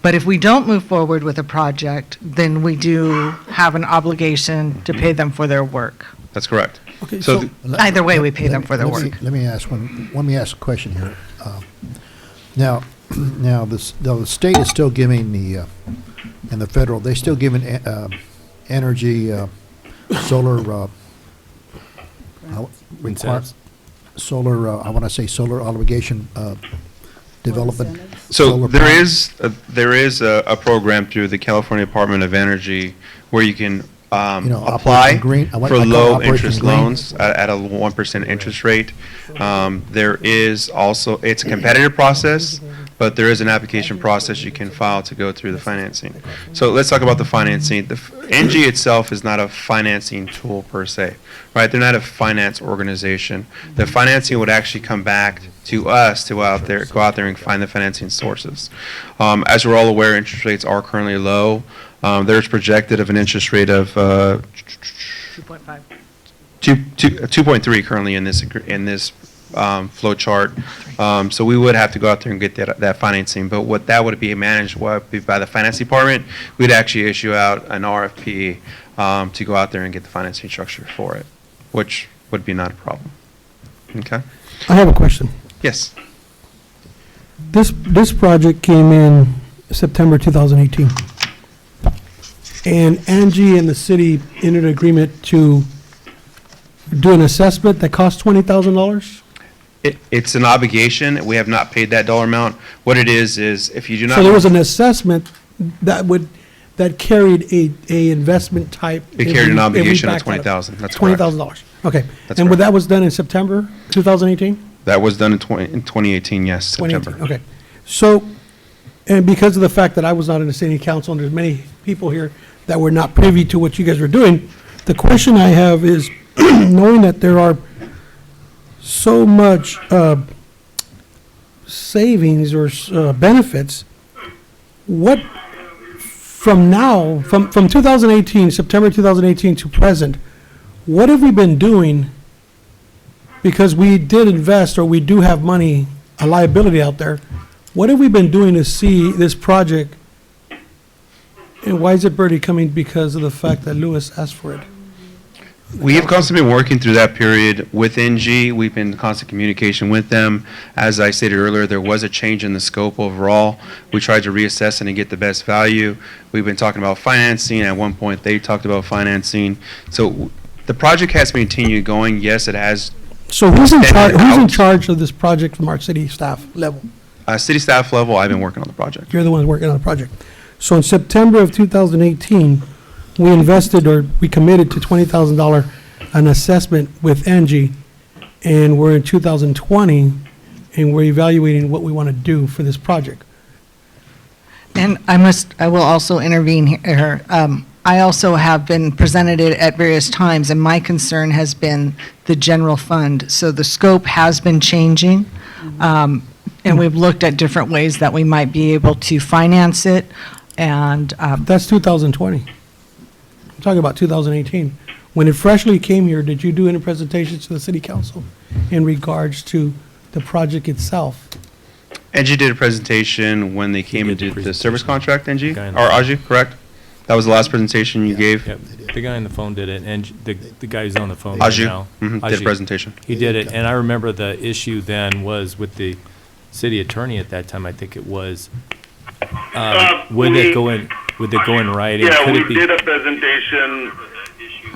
But if we don't move forward with a project, then we do have an obligation to pay them for their work. That's correct. Okay, So so. Either way, we pay them for their work. Let me ask a question here. Now, the state is still giving and the federal, they still giving energy, solar, Incentives? solar, I want to say solar obligation development. So solar there panels. is a program through the California Department of Energy where you can Operation apply Green, I for call it low Operation interest Green. loans at a 1% interest rate. There is also, it's a competitive process, but there is an application process you can file to go through the financing. So let's talk about the financing. NG itself is not a financing tool per se, right? They're not a finance organization. The financing would actually come back to us to go out there and find the financing sources. As we're all aware, interest rates are currently low. There's projected of an interest rate of 2.5. 2.3 currently in this flow chart. So we would have to go out there and get that financing. But what that would be managed would be by the finance department. We'd actually issue out an RFP to go out there and get the financing structure for it, which would be not a problem. Okay? I have a question. Yes. This project came in September 2018. And Angie and the city entered an agreement to do an assessment that cost $20,000? It's an obligation. We have not paid that dollar amount. What it is if you do not. So there was an assessment that carried a investment type. It carried an obligation of $20,000. That's correct. $20,000. Okay. That's And correct. that was done in September 2018? That was done in 2018, yes, September. 2018, okay. So, and because of the fact that I was not in the city council, and there's many people here that were not privy to what you guys were doing, the question I have is, knowing that there are so much savings or benefits, what, from now, from 2018, September 2018 to present, what have we been doing? Because we did invest, or we do have money, a liability out there. What have we been doing to see this project? And why is it barely coming? Because of the fact that Lewis asked for it. We have constantly been working through that period with NG. We've been in constant communication with them. As I stated earlier, there was a change in the scope overall. We tried to reassess it and get the best value. We've been talking about financing. At one point, they talked about financing. So the project has continued going. Yes, it has. So who's in extended charge of this project from our city staff level? City staff level, I've been working on the project. You're the one working on the project. So in September of 2018, we invested, or we committed to $20,000 an assessment with Angie, and we're in 2020, and we're evaluating what we want to do for this project. And I will also intervene here. I also have been presented it at various times, and my concern has been the general fund. So the scope has been changing, and we've looked at different ways that we might be able to finance it, and That's 2020. I'm talking about 2018. When it freshly came here, did you do any presentations to the city council in regards to the project itself? NG did a presentation when they came and did the service contract, NG? Guy in Or the- Aji, correct? That was the last presentation you gave? Yep, the guy on the phone did it, and the guy who's on the phone Aju, right now. did a Aju, presentation. He did it, and I remember the issue then was with the city attorney at that time, I think it was, would it go in writing? Yeah, Could we it be- did a presentation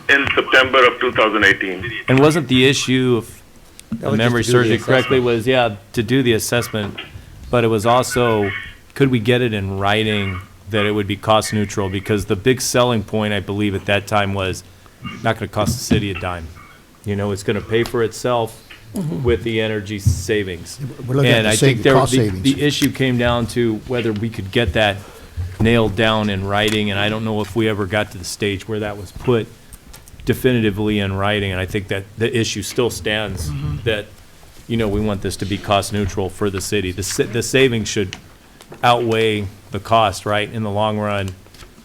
in September of 2018. And wasn't the issue, if That the was memory just to do serves the me correctly, assessment. was, yeah, to do the assessment, but it was also, could we get it in writing that it would be cost neutral? Because the big selling point, I believe, at that time was not gonna cost the city a dime. You know, it's gonna pay for itself with the energy savings. We're looking at And the I think cost savings. the issue came down to whether we could get that nailed down in writing, and I don't know if we ever got to the stage where that was put definitively in writing, and I think that the issue still stands, that, you know, we want this to be cost neutral for the city. The savings should outweigh the cost, right, in the long run,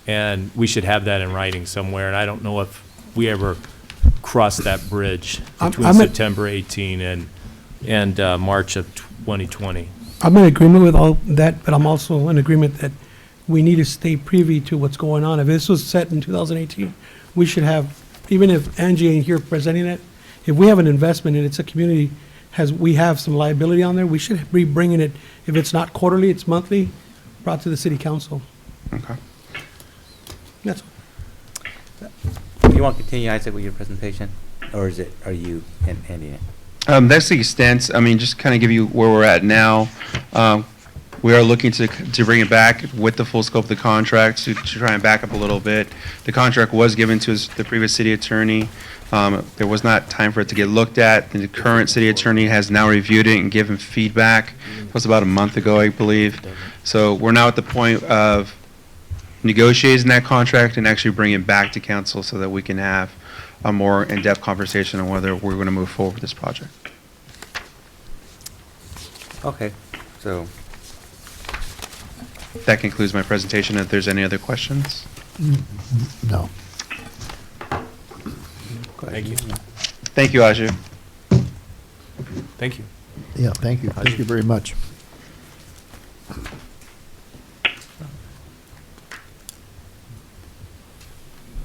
and we should have that in writing somewhere, and I don't know if we ever crossed that bridge between I'm at- September 18 and March of 2020. I'm in agreement with all that, but I'm also in agreement that we need to stay privy to what's going on. If this was set in 2018, we should have, even if Angie ain't here presenting it, if we have an investment and it's a community, we have some liability on there, we should be bringing it, if it's not quarterly, it's monthly, brought to the city council. Okay. That's You want to continue, Isaac, with your presentation? Or are you ending it? That's the extent, I mean, just kind of give you where we're at now. We are looking to bring it back with the full scope of the contract, to try and back up a little bit. The contract was given to the previous city attorney. There was not time for it to get looked at. The current city attorney has now reviewed it and given feedback. It was about a month ago, I believe. So we're now at the point of negotiating that contract and actually bringing it back to council so that we can have a more in-depth conversation on whether we're going to move forward with this project. Okay, so, That concludes my presentation. If there's any other questions? No. Thank you. Thank you, Aju. Thank you. Yeah, thank you. Thank you very much.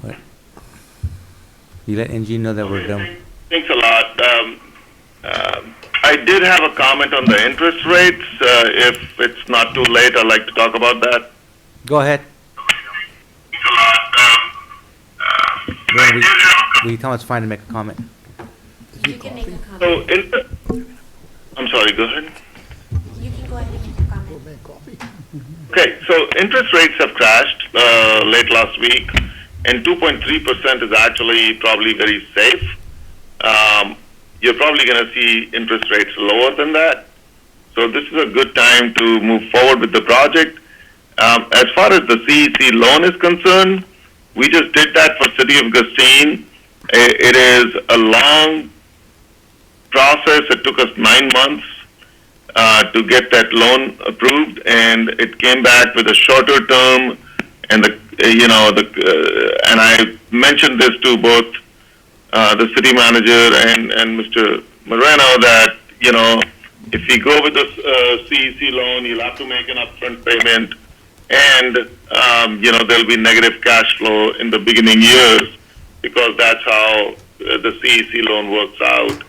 what? You let NG know that we're done? Thanks a lot. I did have a comment on the interest rates. If it's not too late, I'd like to talk about that. Go ahead. We tell us fine to make a comment. You can make a comment. So, I'm sorry, go ahead. You can go ahead and make a comment. Okay, so interest rates have crashed late last week, and 2.3% is actually probably very safe. You're probably going to see interest rates lower than that. So this is a good time to move forward with the project. As far as the CEC loan is concerned, we just did that for City of Gustine. It is a long process. It took us 9 months to get that loan approved, and it came back with a shorter term. And and I mentioned this to both the city manager and Mr. Moreno that if you go with the CEC loan, you'll have to make an upfront payment, and there'll be negative cash flow in the beginning years because that's how the CEC loan works out.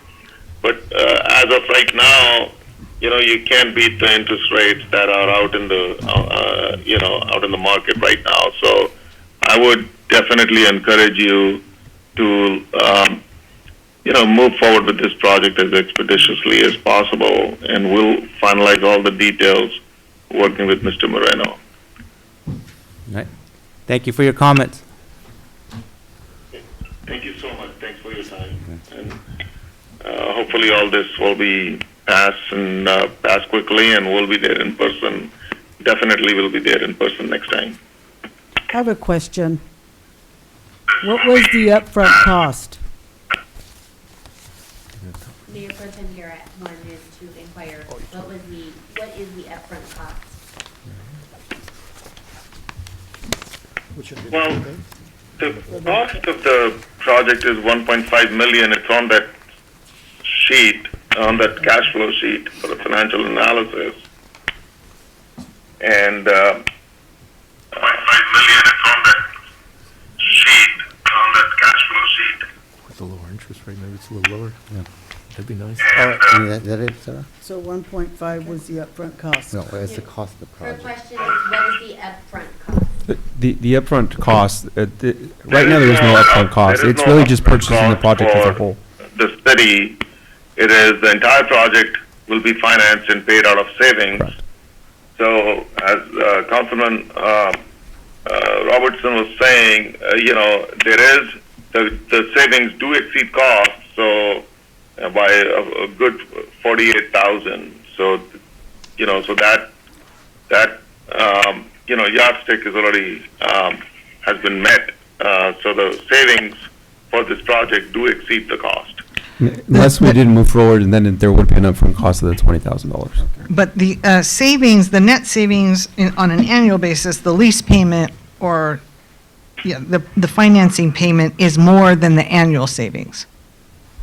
But as of right now, you can't beat the interest rates that are out in the out in the market right now. So I would definitely encourage you to move forward with this project as expeditiously as possible, and we'll finalize all the details working with Mr. Moreno. All right. Thank you for your comments. Thank you so much. Thanks for your time. And hopefully all this will be passed quickly, and we'll be there in person. Definitely we'll be there in person next time. I have a question. What was the upfront cost? Mayor Pro Tem Garrett wanted to inquire, what is the upfront cost? Well, the cost of the project is 1.5 million. It's on that sheet, on that cash flow sheet for the financial analysis. And 1.5 million is on that sheet, on that cash flow sheet. With a lower interest rate, maybe it's a little lower. Yeah, that'd be nice. All right. Is that it, Sarah? So 1.5 was the upfront cost. No, it's the cost of the Her project. question is, what is the upfront cost? The upfront cost, right now there is no upfront cost. There is It's no really just upfront purchasing the cost project as a for whole. The city, it is the entire project will be financed and paid out of savings. Correct. So as Councilman Robertson was saying, there is the savings do exceed costs. So by a good 48,000. So so that yardstick is already has been met. So the savings for this project do exceed the cost. Unless we didn't move forward, and then there would be an upfront cost of the $20,000. But the savings, the net savings on an annual basis, the lease payment or, the financing payment is more than the annual savings.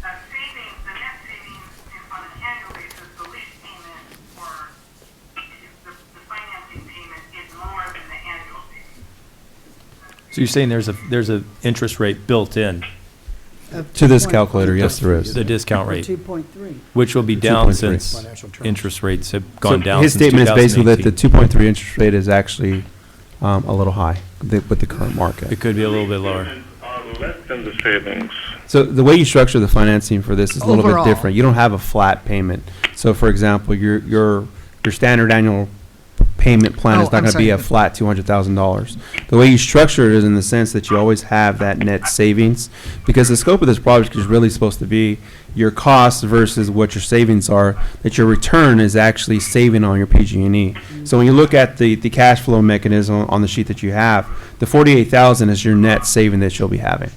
The net savings on an annual basis, the lease payment or the financing payment is more than the annual savings. So you're saying there's a interest rate built in, To this calculator, yes, there is. the discount rate, 2.3. which will be down 2.3. since Financial terms. interest rates have gone So down his since statement is basically that the 2018. 2.3 interest rate is actually a little high with the current market. It could be a little bit lower. Are less than the savings. So the way you structure the financing for this is a little bit Overall. different. You don't have a flat payment. So for example, your standard annual payment plan Oh, is not I'm going to be sorry. a flat $200,000. The way you structure it is in the sense that you always have that net savings, because the scope of this project is really supposed to be your costs versus what your savings are, that your return is actually saving on your PG&E. So when you look at the cash flow mechanism on the sheet that you have, the $48,000 is your net saving that you'll be having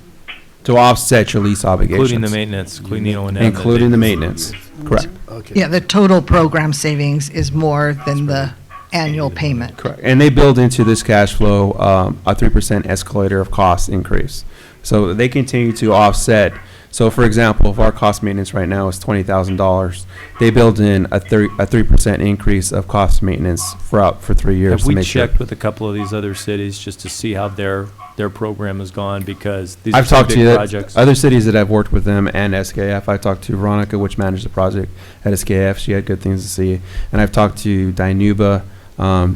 to offset your lease obligations. Including the maintenance, including the Including the maintenance, correct. Okay. Yeah, the total program savings is more than the annual payment. Correct. And they build into this cash flow a 3% escalator of cost increase. So they continue to offset. So for example, if our cost maintenance right now is $20,000, they build in a 3% increase of cost maintenance for 3 years. Have to we make sure. checked with a couple of these other cities just to see how their program has gone? Because these are I've some talked to big you, projects. other cities that I've worked with them and SKF. I talked to Veronica, which managed the project at SKF. She had good things to see. And I've talked to Dinuba.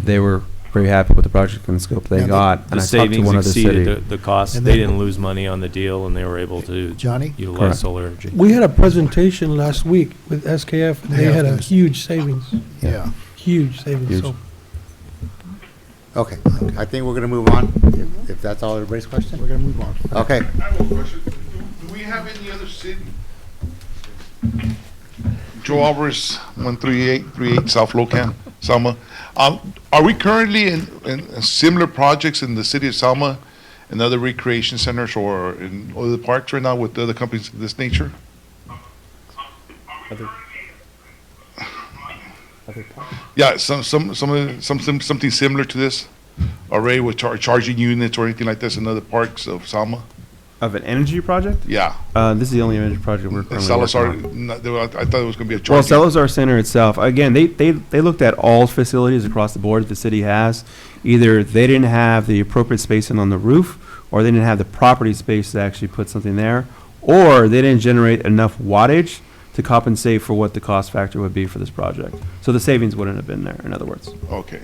They were very happy with the project and the scope they Yeah, got. The And I talked to savings one other city. exceeded the cost. And They then- didn't lose money on the deal, and they were able to Johnny? utilize Correct. solar energy. We had a presentation last week with SKF, and they Yeah, had a yes. huge savings, Yeah. huge savings, Huge. so. Okay, I think we're gonna move on, if that's all everybody's question. We're gonna move on. Okay, I have a question. Do we have any other city? Joe Alvarez, 13838 South Locan, Selma. Are we currently in similar projects in the city of Selma and other recreation centers or in other parks right now with other companies of this nature? Yeah, something similar to this? Already with charging units or anything like this in other parks of Selma? Of an energy project? Yeah. This is the only energy project we're And currently Salazar, working on. I thought it was gonna be a Well, charging. Salazar Center itself, again, they looked at all facilities across the board that the city has. Either they didn't have the appropriate spacing on the roof, or they didn't have the property space to actually put something there, or they didn't generate enough wattage to compensate for what the cost factor would be for this project. So the savings wouldn't have been there, in other words. Okay.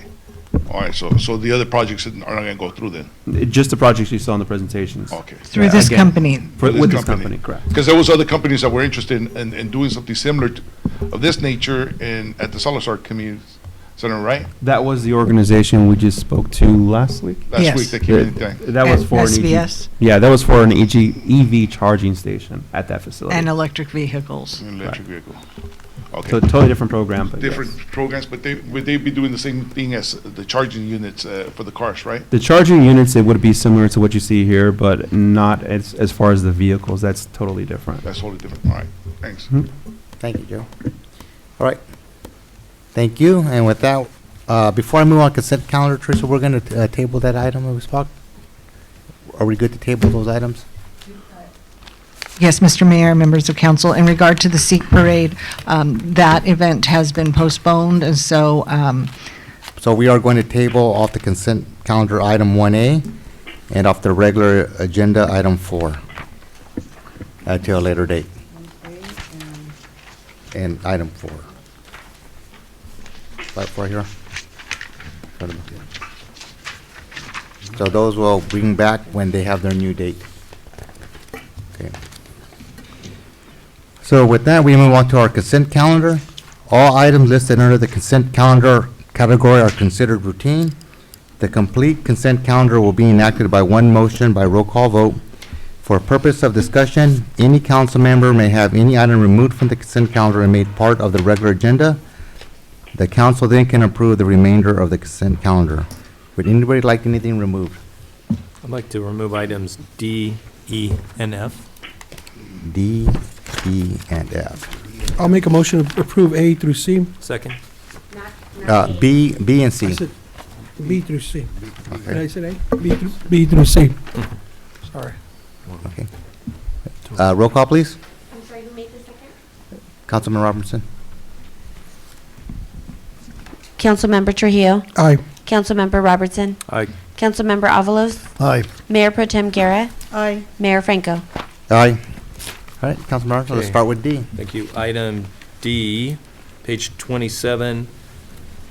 All right, so the other projects are not gonna go through then? Just the projects you saw in the presentations. Okay. Through this Again, company. With this company, correct. Because there was other companies that were interested in doing something similar of this nature at the Salazar Community Center, right? That was the organization we just spoke to last week. Last week, they came in. That was for an SVS. Yeah, that was for an EV charging station at that facility. And electric vehicles. Electric vehicle. Okay. So totally different program, but Different yes. programs, but would they be doing the same thing as the charging units for the cars, right? The charging units, it would be similar to what you see here, but not as far as the vehicles. That's totally different. That's totally different. All right, thanks. Thank you, Joe. All right. Thank you. And with that, before I move on consent calendar, Teresa, we're going to table that item that we spoke. Are we good to table those items? Yes, Mr. Mayor, members of council, in regard to the Sikh parade, that event has been postponed, and so, So we are going to table off the consent calendar item 1A and off the regular agenda item 4 until a later date. And item 4. Right for here. So those will bring back when they have their new date. Okay. So with that, we move on to our consent calendar. All items listed under the consent calendar category are considered routine. The complete consent calendar will be enacted by one motion by roll call vote. For purpose of discussion, any council member may have any item removed from the consent calendar and made part of the regular agenda. The council then can approve the remainder of the consent calendar. Would anybody like anything removed? I'd like to remove items D, E, and F. D, E, and F. I'll make a motion to approve A through C. Second. B and I C. said B through C. Did I Okay. say A? B through C. Sorry. Okay. Roll call, please. I'm sorry, who made the second? Councilman Robertson. Councilmember Trujillo. Aye. Councilmember Robertson. Aye. Councilmember Avalos. Aye. Mayor Pro Tem Guerra. Aye. Mayor Franco. Aye. All right, Councilman Robertson, let's Okay. start with D. Thank you. Item D, page 27.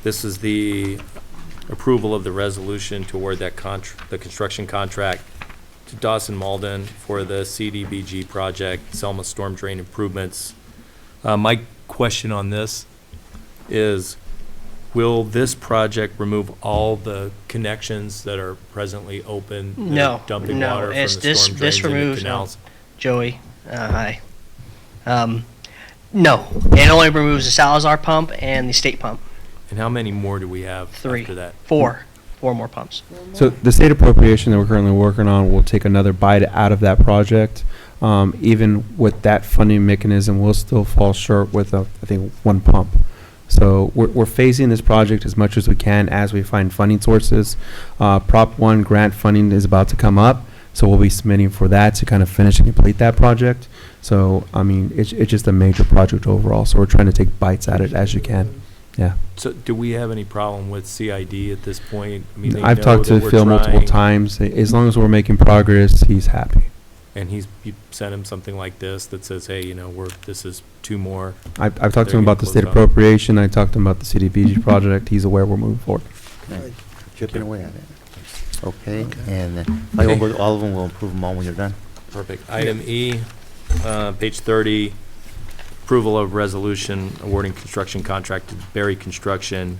This is the approval of the resolution to award that the construction contract to Dawson Malden for the CDBG project, Selma Storm Drain Improvements. My question on this is, will this project remove all the connections that are presently open? that are No, dumping no, water from it's the this, storm this drains into removes, canals? Joey, hi. No, it only removes the Salazar pump and the state pump. And how many more do we have Three. after that? Four more pumps. So the state appropriation that we're currently working on will take another bite out of that project. Even with that funding mechanism, we'll still fall short with, I think, one pump. So we're phasing this project as much as we can as we find funding sources. Prop 1 grant funding is about to come up, so we'll be submitting for that to kind of finish and complete that project. So, I mean, it's just a major project overall, so we're trying to take bites at it as you can. Yeah. So do we have any problem with CID at this point? I mean, they I've know talked to that we're Phil multiple trying, times. As long as we're making progress, he's happy. And you sent him something like this that says, hey, you know, this is two more. I've talked to They're him about gonna the state close out. appropriation. I talked to him about the CDBG project. He's aware we're moving forward. Okay. Chipping away at it. Okay, and then all of them, we'll approve them all when you're done. Perfect. Item E, page 30, approval of resolution awarding construction contract to Berry Construction in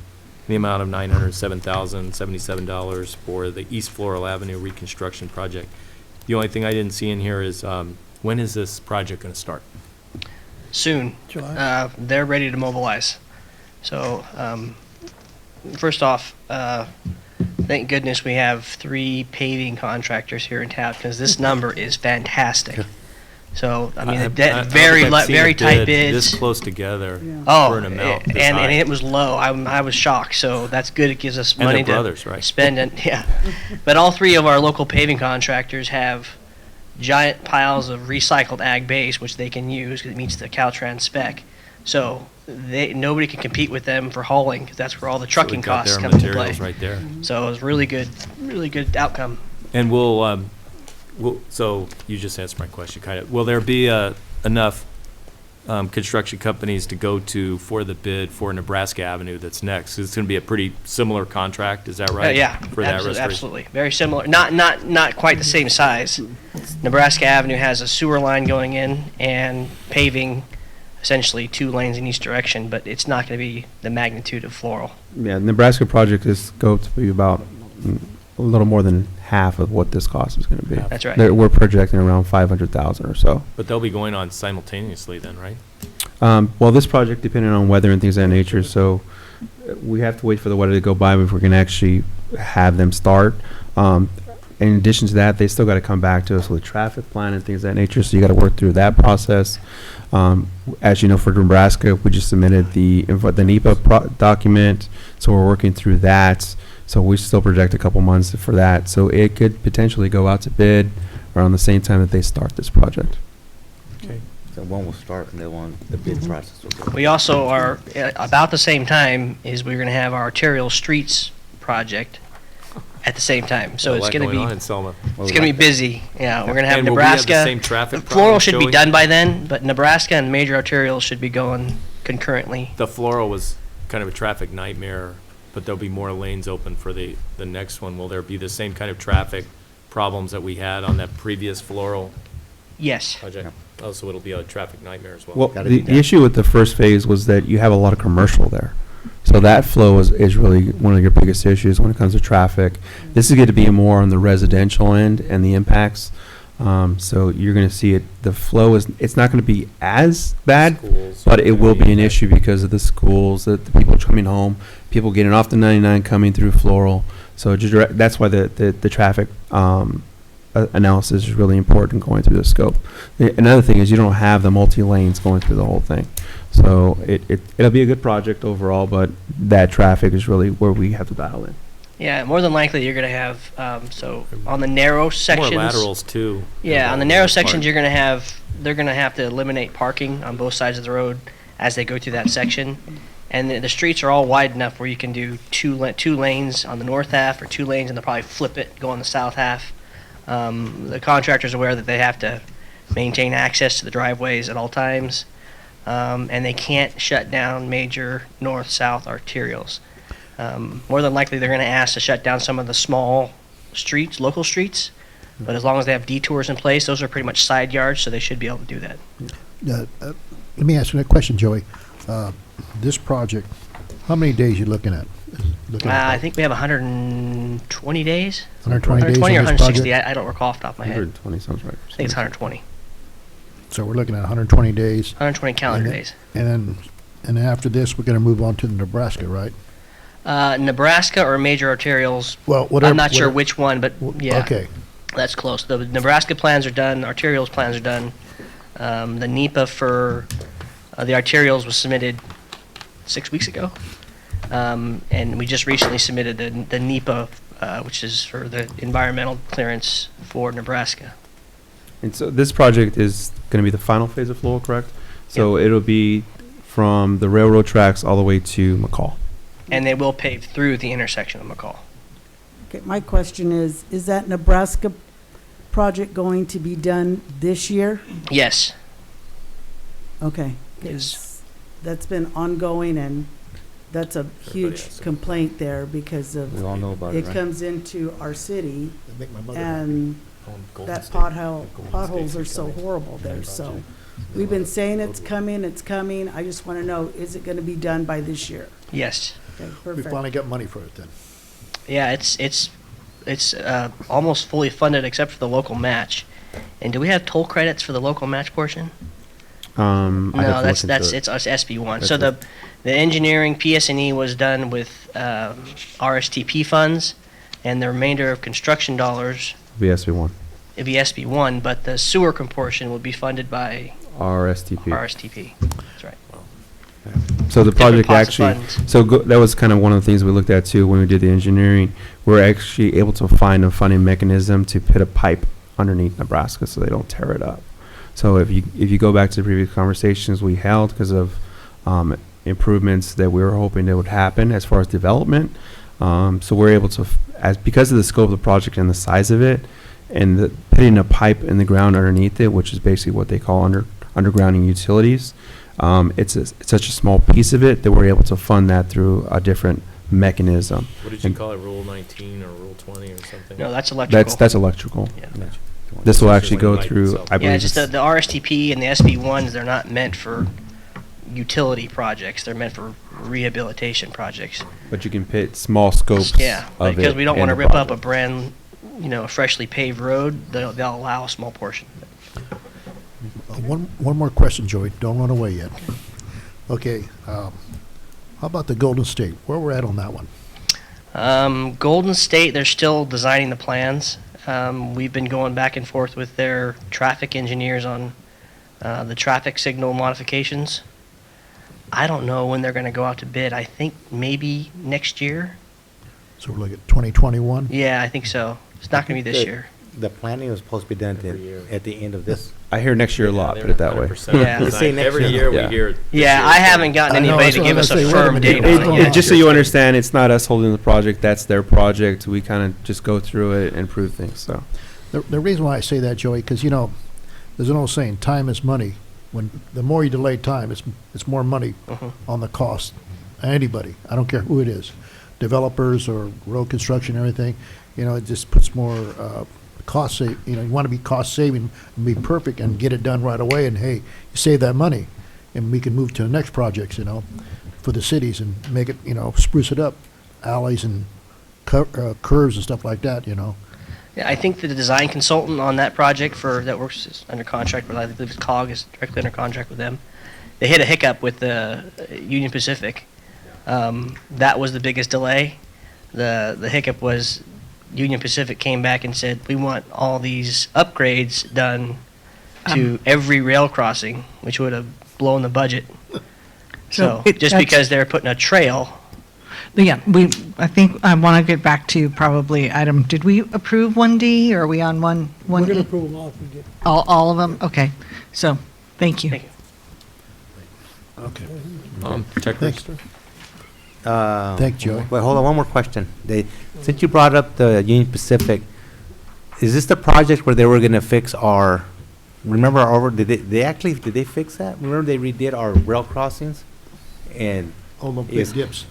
the amount of $907,077 for the East Floral Avenue reconstruction project. The only thing I didn't see in here is, when is this project going to start? Soon. July. They're ready to mobilize. So, first off, thank goodness we have 3 paving contractors here in town, because this number is fantastic. So, I mean, I don't think I've very seen a tight bid bids. This close together Oh, for an amount this and high. it was low. I was shocked. So that's good. It gives us And money they're to brothers, right? spend. And yeah, but all 3 of our local paving contractors have giant piles of recycled ag base, which they can use because it meets the Caltrans spec. So nobody can compete with them for hauling, because that's where all the trucking we've got costs their come into play. materials right there. So it was really good outcome. And we'll, So you just answered my question, kind of. Will there be enough construction companies to go to for the bid for Nebraska Avenue that's next? It's going to be a pretty similar contract, is that right? Yeah, For that restoration? absolutely. Very similar. Not quite the same size. Nebraska Avenue has a sewer line going in and paving essentially 2 lanes in each direction, but it's not going to be the magnitude of Floral. Yeah, Nebraska project is scoped to be about a little more than half of what this cost is going to be. That's right. We're projecting around 500,000 or so. But they'll be going on simultaneously then, right? Well, this project, depending on weather and things of that nature, so we have to wait for the weather to go by before we can actually have them start. In addition to that, they still got to come back to us with a traffic plan and things of that nature, so you got to work through that process. As you know, for Nebraska, we just submitted the NEPA document, so we're working through that. So we still project a couple months for that. So it could potentially go out to bid around the same time that they start this project. Okay. So one will start and then the bid process will go. We also are, about the same time, is we're going to have our arterial streets project at the same time. So it's going to be, on in Selma. it's going to be busy. Yeah, we're going to have And will we have the Nebraska. same traffic Floral problem should be showing? done by then, but Nebraska and major arterials should be going concurrently. The Floral was kind of a traffic nightmare, but there'll be more lanes open for the next one. Will there be the same kind of traffic problems that we had on that previous Floral Yes. project? Oh, so it'll be a traffic nightmare as well. Well, the issue with the first phase was that you have a lot of commercial there. So that flow is really one of your biggest issues when it comes to traffic. This is going to be more on the residential end and the impacts. So you're going to see it, the flow it's not going to be as bad, Schools, but it will be an issue because of the schools, the people coming home, people getting off the 99 coming through Floral. So that's why the traffic analysis is really important going through the scope. Another thing is you don't have the multi-lanes going through the whole thing. So it'll be a good project overall, but that traffic is really where we have to battle in. Yeah, more than likely you're going to have, so on the narrow sections. More laterals too. Yeah, on the narrow sections, they're going to have to eliminate parking on both sides of the road as they go through that section. And the streets are all wide enough where you can do two lanes on the north half or 2 lanes and they'll probably flip it, go on the south half. The contractor's aware that they have to maintain access to the driveways at all times. And they can't shut down major north-south arterials. More than likely, they're going to ask to shut down some of the small streets, local streets. But as long as they have detours in place, those are pretty much side yards, so they should be able to do that. Let me ask you a question, Joey. This project, how many days you looking at? I think we have 120 days. 120 days 120 or on this 160, project? I don't recall off the top of my head. 120 sounds right. I think it's 120. So we're looking at 120 days. 120 calendar And then- days. And then after this, we're going to move on to Nebraska, right? Nebraska or major arterials, Well, whatever. I'm not sure whatever- which one, but yeah. Okay. That's close. The Nebraska plans are done, arterials plans are done. The NEPA for the arterials was submitted 6 weeks ago. And we just recently submitted the NEPA, which is for the environmental clearance for Nebraska. And so this project is going to be the final phase of Floral, correct? So it'll be from the railroad tracks all the way to McCall. And they will pave through the intersection of McCall. Okay, my question is that Nebraska project going to be done this year? Yes. Okay. 'Cause that's been ongoing and that's a huge complaint there because of. We all know about it, It right? comes into our city Make my mother and Golden that State. potholes are so horrible there, so. We've been saying it's coming. I just want to know, is it going to be done by this year? Yes. Okay, We perfect. finally got money for it then. Yeah, it's almost fully funded except for the local match. And do we have toll credits for the local match portion? No, it's SB1. So the engineering PS&E was done with RSTP funds, and the remainder of construction dollars VSB1, it'd be SB1, but the sewer portion will be funded by RSTP. RSTP. That's right. So the Different project pots of actually, funds. that was kind of one of the things we looked at too when we did the engineering. We're actually able to find a funding mechanism to put a pipe underneath Nebraska so they don't tear it up. So if you go back to the previous conversations we held because of improvements that we were hoping that would happen as far as development, so we're able to, because of the scope of the project and the size of it, and putting a pipe in the ground underneath it, which is basically what they call undergrounding utilities. It's such a small piece of it that we're able to fund that through a different mechanism. What did you call it, Rule 19 or Rule 20 or something? No, that's electrical. That's electrical. Yeah. This will actually go through, I believe. Yeah, just the RSTP and the SB1s, they're not meant for utility projects. They're meant for rehabilitation projects. But you can pit small scopes Yeah, of it because we don't in want to the rip up a project. brand, a freshly paved road. They'll allow a small portion. One more question, Joey. Don't run away yet. Okay, how about the Golden State? Where we're at on that one? Golden State, they're still designing the plans. We've been going back and forth with their traffic engineers on the traffic signal modifications. I don't know when they're going to go out to bid. I think maybe next year. So we're looking at 2021? Yeah, I think so. It's not going to be this year. The planning was supposed to be done at the end of this. I hear next year a lot, put it that way. Yeah. They say next Every year. year we hear. Yeah, I haven't gotten I know, anybody that's to what give I'm us a gonna say. firm Wait a minute. date on it yet. Just so you understand, it's not us holding the project, that's their project. We kind of just go through it and improve things, so. The reason why I say that, Joey, because, there's an old saying, time is money. When the more you delay time, it's more money on the cost. Anybody, I don't care who it is, developers or road construction, everything, it just puts more cost save. You want to be cost saving and be perfect and get it done right away. And hey, you save that money, and we can move to the next projects, for the cities and make it, spruce it up, alleys and curves and stuff like that, Yeah, I think the design consultant on that project that works is under contract with, I believe it's COG is directly under contract with them. They hit a hiccup with the Union Pacific. That was the biggest delay. The hiccup was Union Pacific came back and said, we want all these upgrades done to every rail crossing, which would have blown the budget. So just because they're putting a trail. Yeah, I think I want to get back to probably item, did we approve 1D, or are we on 1? We're going to approve them all if we get. All of them? Okay, so, thank you. Thank you. Okay. Tech register? Thank you, Joey. Wait, hold on, one more question. Since you brought up the Union Pacific, is this the project where they were gonna fix did they fix that? Remember they redid our rail crossings? And Oh, the big dips.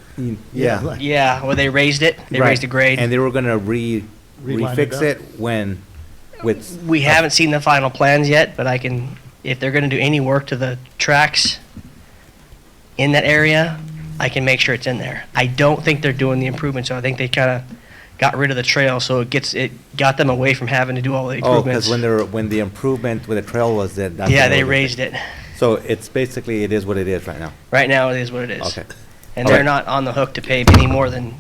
yeah. Yeah, well, they raised it. They raised the grade. And they were gonna Reline refix up? it with. We haven't seen the final plans yet, but if they're going to do any work to the tracks in that area, I can make sure it's in there. I don't think they're doing the improvements, so I think they kind of got rid of the trail, so it got them away from having to do all the Oh, improvements. because when the improvement with the trail was that. Yeah, they raised it. So it's basically, it is what it is right now. Right now, it is what it is. Okay. And All they're right. not on the hook to pave any more than,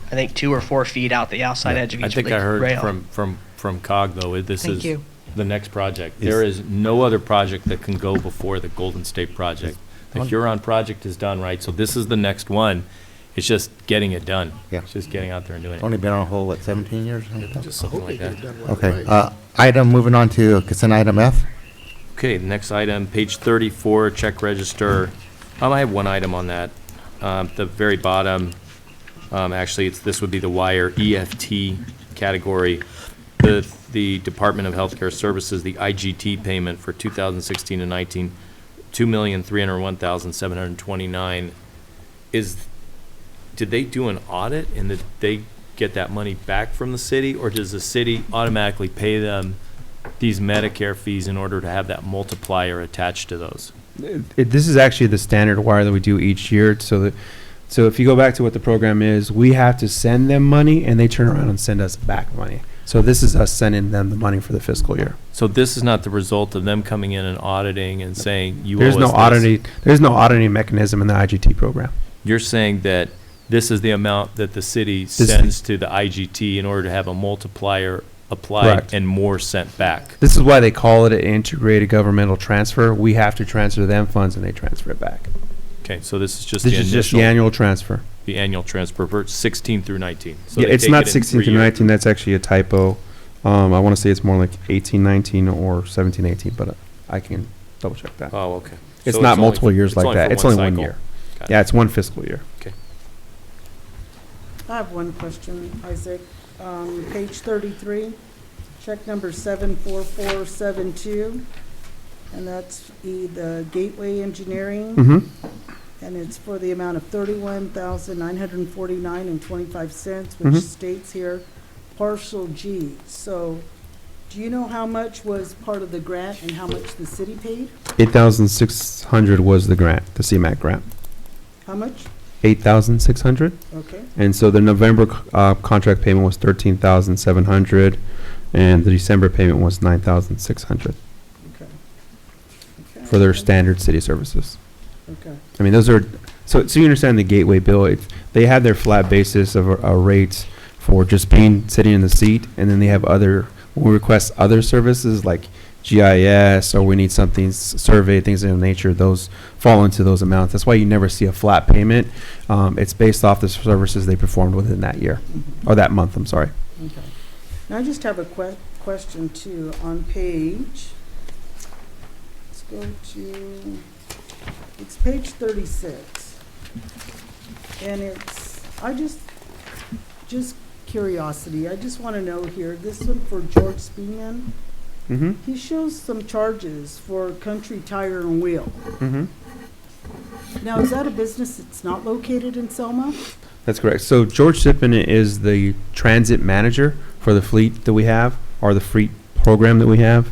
I think, 2 or 4 feet out the outside edge of I each think I heard rail. from COG though, this Thank is you. the next project. There is no other project that can go before the Golden State project. The Huron project is done, right? So this is the next one. It's just getting it done. Yeah. It's just getting out there and doing it. Only been on hold, 17 years? Just something like that. Okay, moving on to consent item F. Okay, the next item, page 34, check register. I have one item on that. The very bottom, actually, this would be the wire EFT category. The Department of Healthcare Services, the IGT payment for 2016 and 19, $2,301,729. Did they do an audit and did they get that money back from the city, or does the city automatically pay them these Medicare fees in order to have that multiplier attached to those? This is actually the standard wire that we do each year, so if you go back to what the program is, we have to send them money and they turn around and send us back money. So this is us sending them the money for the fiscal year. So this is not the result of them coming in and auditing and saying, you owe There's us no this. auditing, there's no auditing mechanism in the IGT program. You're saying that this is the amount that the city sends to the IGT in order to have a multiplier applied Correct. and more sent back. This is why they call it an integrated governmental transfer. We have to transfer them funds and they transfer it back. Okay, so this is just This the is just initial, the annual transfer. the annual transfer for 16 through 19. So Yeah, they it's take not it in 16 3 to years. 19, that's actually a typo. I want to say it's more like 18, 19 or 17, 18, but I can double check that. Oh, okay. It's So not only multiple for- years like only that. for It's only one cycle. year. Got it. Yeah, it's one fiscal year. Okay. I have one question, Isaac. Page 33, check number 74472, and that's the Gateway Engineering. Mm-hmm. And it's for the amount of $31,949.25, which Mhm. states here partial G. So do you know how much was part of the grant and how much the city paid? 8,600 was the grant, the CMAQ grant. How much? 8,600. Okay. And so the November contract payment was 13,700, and the December payment was 9,600 Okay. for their standard city services. Okay. I mean, those are, so you understand the Gateway bill, they have their flat basis of rates for just being, sitting in the seat, and then they have other, when we request other services like GIS, or we need something, survey, things of that nature, those fall into those amounts. That's why you never see a flat payment. It's based off the services they performed within that year, or that month, I'm sorry. Okay. Now I just have a question too on page. Let's go to. It's page 36, and just curiosity. I just want to know here. This one for George Speeman. Mm-hmm. He shows some charges for Country Tire and Wheel. Mm-hmm. Now, is that a business that's not located in Selma? That's correct. So George Sippen is the transit manager for the fleet that we have, or the fleet program that we have.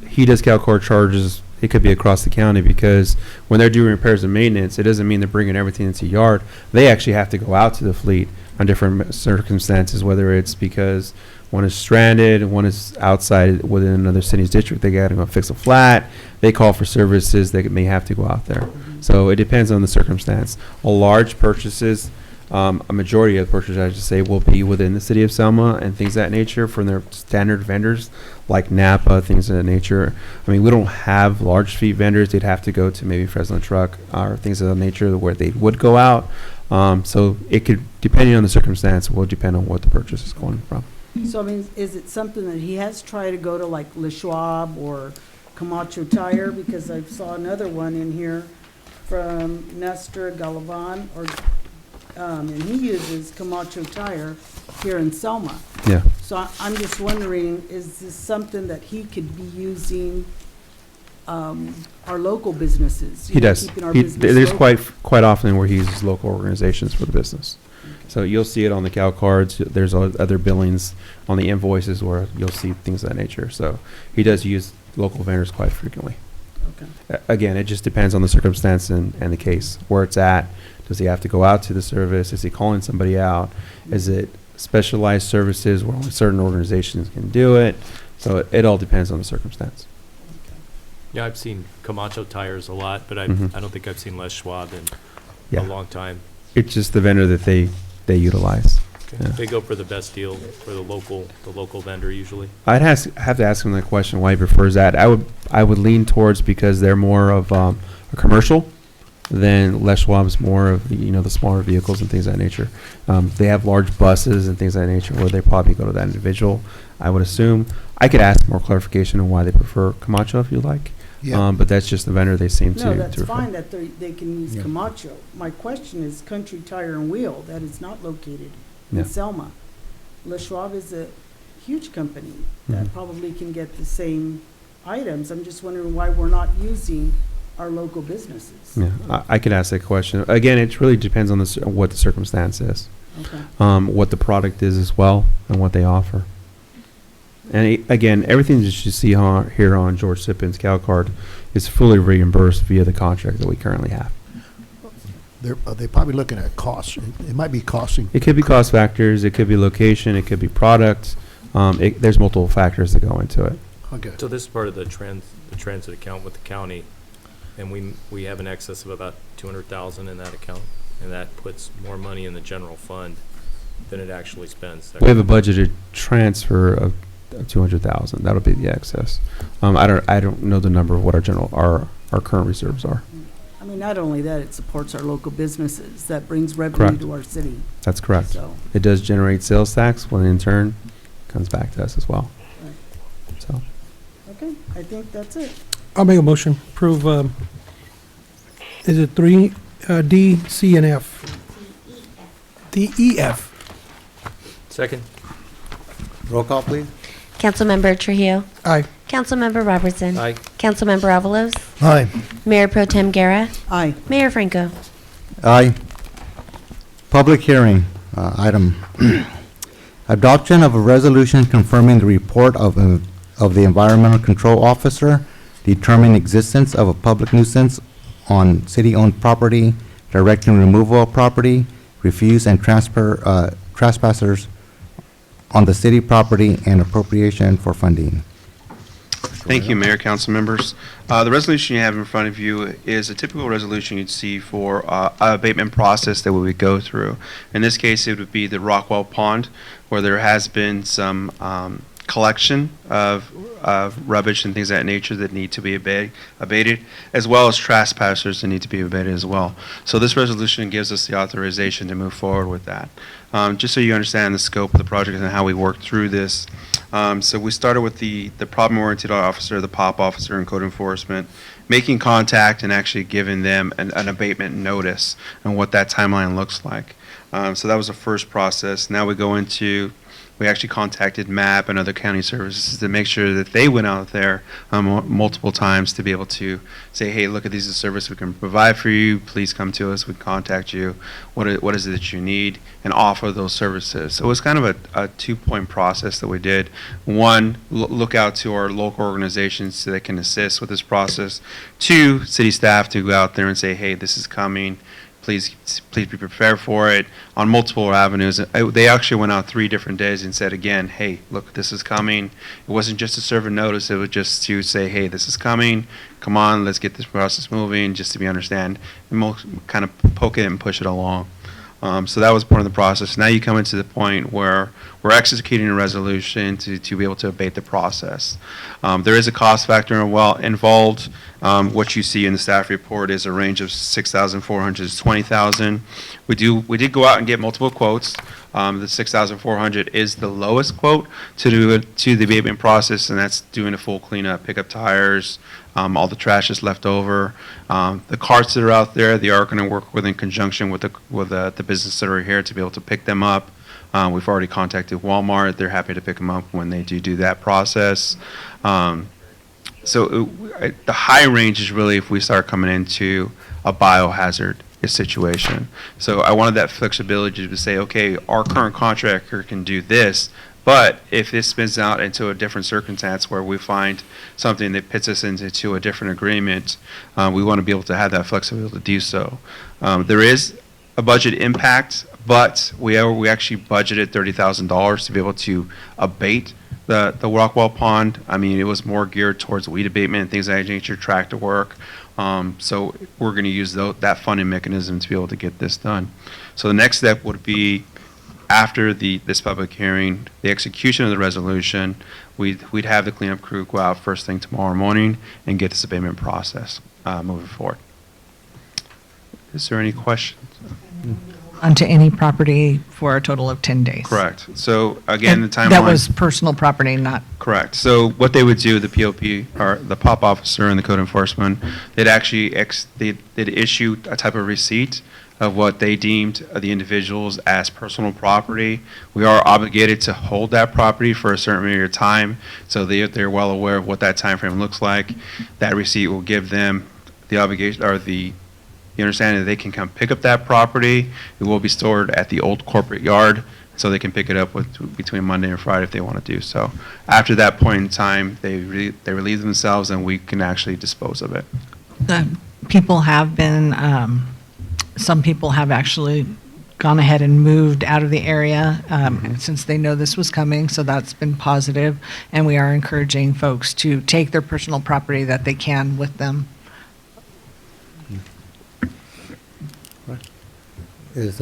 He does CalCord charges. It could be across the county, because when they're doing repairs and maintenance, it doesn't mean they're bringing everything into yard. They actually have to go out to the fleet on different circumstances, whether it's because one is stranded, one is outside within another city's district. They got to go fix a flat. They call for services. They may have to go out there. So it depends on the circumstance. A large purchases, a majority of the purchases, I should say, will be within the city of Selma and things of that nature from their standard vendors like Napa, things of that nature. I mean, we don't have large fleet vendors. They'd have to go to maybe Fresno Truck or things of that nature where they would go out. So it could, depending on the circumstance, will depend on what the purchase is going from. So, I mean, is it something that he has tried to go to like Le Schwab or Camacho Tire? Because I saw another one in here from Nestor Galavan, and he uses Camacho Tire here in Selma. Yeah. So I'm just wondering, is this something that he could be using our local businesses? He does. Keeping our business There's local? quite often where he uses local organizations for the business. So you'll see it on the Cal cards. There's other billings on the invoices where you'll see things of that nature. So he does use local vendors quite frequently. Okay. Again, it just depends on the circumstance and the case, where it's at. Does he have to go out to the service? Is he calling somebody out? Is it specialized services where only certain organizations can do it? So it all depends on the circumstance. Yeah, I've seen Camacho Tires a lot, but I Mhm. don't think I've seen Les Schwab in Yeah. a long time. It's just the vendor that they utilize. Okay. Yeah. They go for the best deal for the local vendor usually. I'd have to ask him that question why he prefers that. I would lean towards because they're more of a commercial than Les Schwab's more of the smaller vehicles and things of that nature. They have large buses and things of that nature where they probably go to that individual. I would assume. I could ask more clarification on why they prefer Camacho if you like. Yeah. But that's just the vendor they seem to. No, that's to refer. fine that they can use Yeah. Camacho. My question is Country Tire and Wheel, that is not located Yeah. in Selma. Le Schwab is a huge company that Mhm. probably can get the same items. I'm just wondering why we're not using our local businesses. Yeah, I could ask that question. Again, it really depends on what the circumstance is, Okay. what the product is as well, and what they offer. And again, everything that you see here on George Sippen's Cal card is fully reimbursed via the contract that we currently have. They're probably looking at costs. It might be costing. It could be cost factors, it could be location, it could be product. There's multiple factors that go into it. Okay. So this is part of the transit account with the county, and we have an excess of about 200,000 in that account, and that puts more money in the general fund than it actually spends. We have a budgeted transfer of 200,000. That'll be the excess. I don't know the number of what our current reserves are. I mean, not only that, it supports our local businesses. That brings revenue Correct. to our city. That's correct. So- It does generate sales tax, when in turn comes back to us as well. So Okay, I think that's it. I'll make a motion, approve, is it 3D, C, and F? D, E, F. Second. Roll call, please. Councilmember Trujillo. Aye. Councilmember Robertson. Aye. Councilmember Avalos. Aye. Mayor Pro Tem Guerra. Aye. Mayor Franco. Aye. Public hearing, item. Adoption of a resolution confirming the report of the Environmental Control Officer, determining existence of a public nuisance on city-owned property, directing removal of property, refuse and transfer, trespassers on the city property, and appropriation for funding. Thank you, Mayor, council members. The resolution you have in front of you is a typical resolution you'd see for an abatement process that we would go through. In this case, it would be the Rockwell Pond, where there has been some collection of rubbish and things of that nature that need to be abated, as well as trespassers that need to be abated as well. So this resolution gives us the authorization to move forward with that. Just so you understand the scope of the project and how we work through this. So we started with the problem-oriented officer, the POP officer, and code enforcement, making contact and actually giving them an abatement notice and what that timeline looks like. So that was the first process. Now we actually contacted MAP and other county services to make sure that they went out there multiple times to be able to say, hey, look at these services we can provide for you. Please come to us. We contact you. What is it that you need? And offer those services. So it was kind of a two-point process that we did. One, look out to our local organizations so they can assist with this process. Two, city staff to go out there and say, hey, this is coming. Please be prepared for it on multiple avenues. They actually went out 3 different days and said again, hey, look, this is coming. It wasn't just to serve a notice. It was just to say, hey, this is coming. Come on, let's get this process moving, just to be understand and kind of poke it and push it along. So that was part of the process. Now you come into the point where we're executing a resolution to be able to abate the process. There is a cost factor involved. What you see in the staff report is a range of $6,400 to $20,000. We did go out and get multiple quotes. The $6,400 is the lowest quote to the abatement process, and that's doing a full cleanup, pick up tires, all the trash is left over. The carts that are out there, they are going to work in conjunction with the businesses that are here to be able to pick them up. We've already contacted Walmart. They're happy to pick them up when they do that process. So the high range is really if we start coming into a biohazard situation. So I wanted that flexibility to say, okay, our current contractor can do this, but if this spins out into a different circumstance where we find something that pits us into a different agreement, we want to be able to have that flexibility to do so. There is a budget impact, but we actually budgeted $30,000 to be able to abate the Rockwell Pond. I mean, it was more geared towards weed abatement and things of that nature, tractor work. So we're going to use that funding mechanism to be able to get this done. So the next step would be after this public hearing, the execution of the resolution, we'd have the cleanup crew go out first thing tomorrow morning and get this abatement process moving forward. Is there any questions? Onto any property for a total of 10 days. Correct. So again, the timeline. That was personal property, not. Correct. So what they would do, the POP or the POP officer and the code enforcement, they'd actually they'd issue a type of receipt of what they deemed the individuals as personal property. We are obligated to hold that property for a certain period of time, so they're well aware of what that time frame looks like. That receipt will give them the obligation or the understanding that they can come pick up that property. It will be stored at the old corporate yard, so they can pick it up between Monday and Friday if they want to do so. After that point in time, they relieve themselves, and we can actually dispose of it. People have been, some people have actually gone ahead and moved out of the area since they know this was coming, so that's been positive. And we are encouraging folks to take their personal property that they can with them. Is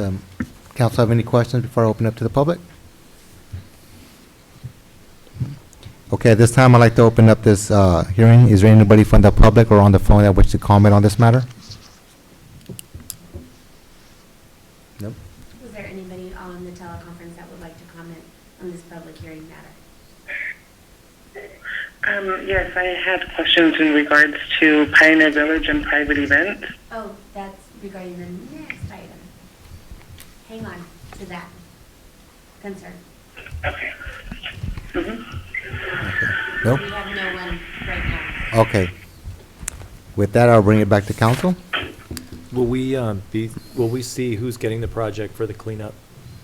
council have any questions before I open up to the public? Okay, at this time, I'd like to open up this hearing. Is there anybody from the public or on the phone that wishes to comment on this matter? Nope. Was there anybody on the teleconference that would like to comment on this public hearing matter? Yes, I had questions in regards to Pioneer Village and private events. Oh, that's regarding the next item. Hang on to that concern. Okay. Nope. We have no one right now. Okay. With that, I'll bring it back to council. Will we see who's getting the project for the cleanup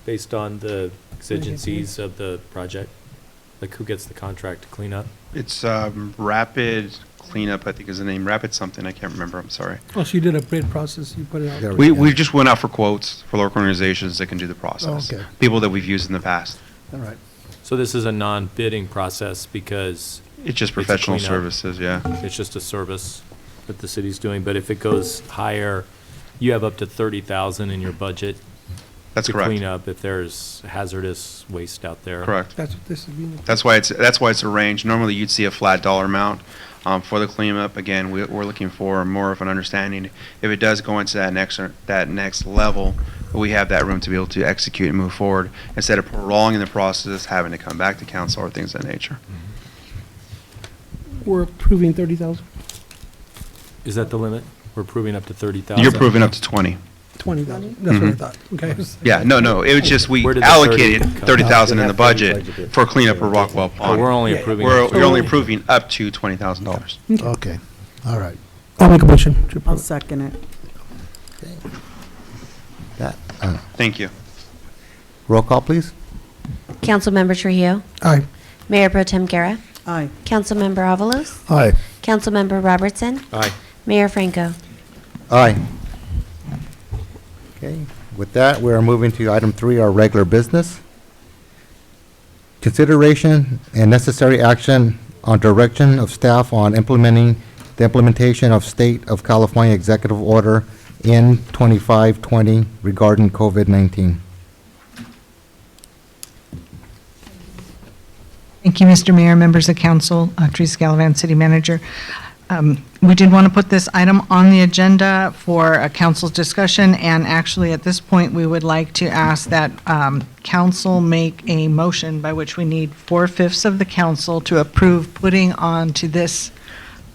based on the exigencies of the project? Like who gets the contract to clean up? It's Rapid Cleanup, I think is the name, Rapid something, I can't remember, I'm sorry. Oh, so you did a bid process, you put it out? We just went out for quotes for local organizations that can do the process. Okay. People that we've used in the past. All right. So this is a non-bidding process because It's just a professional cleanup. services, yeah. It's just a service that the city's doing, but if it goes higher, you have up to 30,000 in your budget. That's to correct. clean up if there's hazardous waste out there. Correct. That's what this is being. That's why it's a range. Normally, you'd see a flat dollar amount for the cleanup. Again, we're looking for more of an understanding. If it does go into that next level, we have that room to be able to execute and move forward instead of prolonging the process, having to come back to council or things of that nature. We're approving 30,000, Is that the limit? We're approving up to 30,000? You're approving up to 20. 20,000. That's what I Mhm. thought. Okay. Yeah, no, it was just we Where did the allocated 30 come? 30,000 in They the have 30 budget budgeted. for cleanup of Rockwell Pond. we're only approving We're up to- only approving up to $20,000. Okay, all right. I'll make a motion to I'll approve. second it. That, Thank you. roll call, please. Councilmember Trujillo. Aye. Mayor Pro Tem Guerra. Aye. Councilmember Avalos. Aye. Councilmember Robertson. Aye. Mayor Franco. Aye. Okay, with that, we are moving to item 3, our regular business. Consideration and necessary action on direction of staff on implementing the implementation of State of California Executive Order N 2520 regarding COVID-19. Thank you, Mr. Mayor, members of council, Teresa Gallivan, City Manager. We did want to put this item on the agenda for a council's discussion, and actually, at this point, we would like to ask that council make a motion by which we need 4/5 of the council to approve putting on to this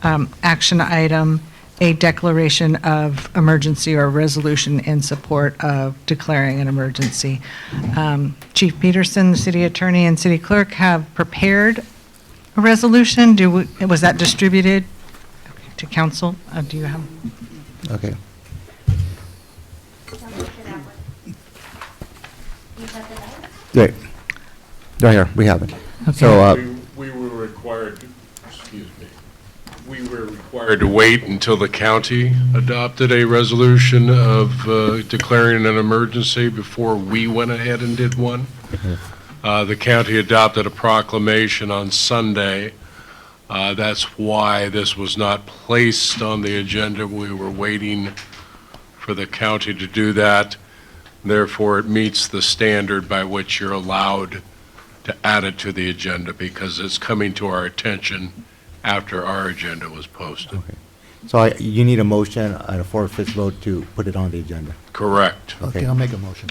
action item a declaration of emergency or resolution in support of declaring an emergency. Chief Peterson, the city attorney, and city clerk have prepared a resolution. Was that distributed to council? Do you have? Okay. Great. Right here, we have it. So, We were required, we were required to wait until the county adopted a resolution of declaring an emergency before we went ahead and did one. The county adopted a proclamation on Sunday. That's why this was not placed on the agenda. We were waiting for the county to do that. Therefore, it meets the standard by which you're allowed to add it to the agenda because it's coming to our attention after our agenda was posted. so you need a motion and a 4/5 vote to put it on the agenda. Correct. Okay, I'll make a motion.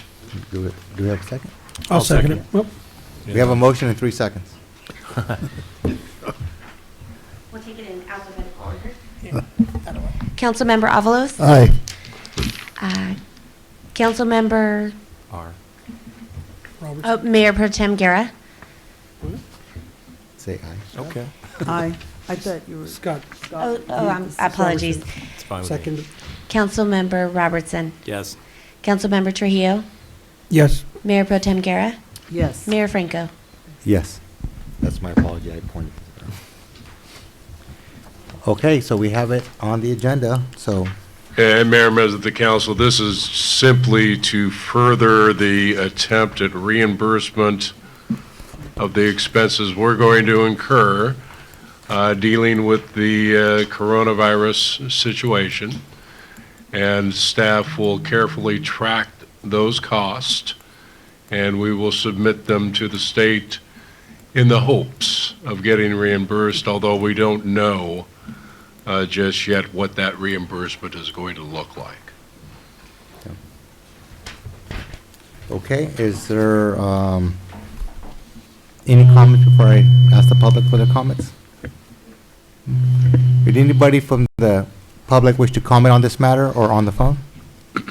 Do we have a second? I'll second it. Well, We have a motion in 3 seconds. We'll take it in alphabetical order. Councilmember Avalos. Aye. Councilmember, R. Mayor Pro Tem Guerra. Say aye. Okay. Aye. I thought you were. Scott. Apologies. It's fine with me. Second. Councilmember Robertson. Yes. Councilmember Trujillo. Yes. Mayor Pro Tem Guerra. Yes. Mayor Franco. Yes. That's my apology, I pointed. Okay, so we have it on the agenda, so, And Mayor, members of the council, this is simply to further the attempt at reimbursement of the expenses we're going to incur dealing with the coronavirus situation. And staff will carefully track those costs, and we will submit them to the state in the hopes of getting reimbursed, although we don't know just yet what that reimbursement is going to look like. okay, is there, any comments before I ask the public for their comments? Did anybody from the public wish to comment on this matter or on the phone? Is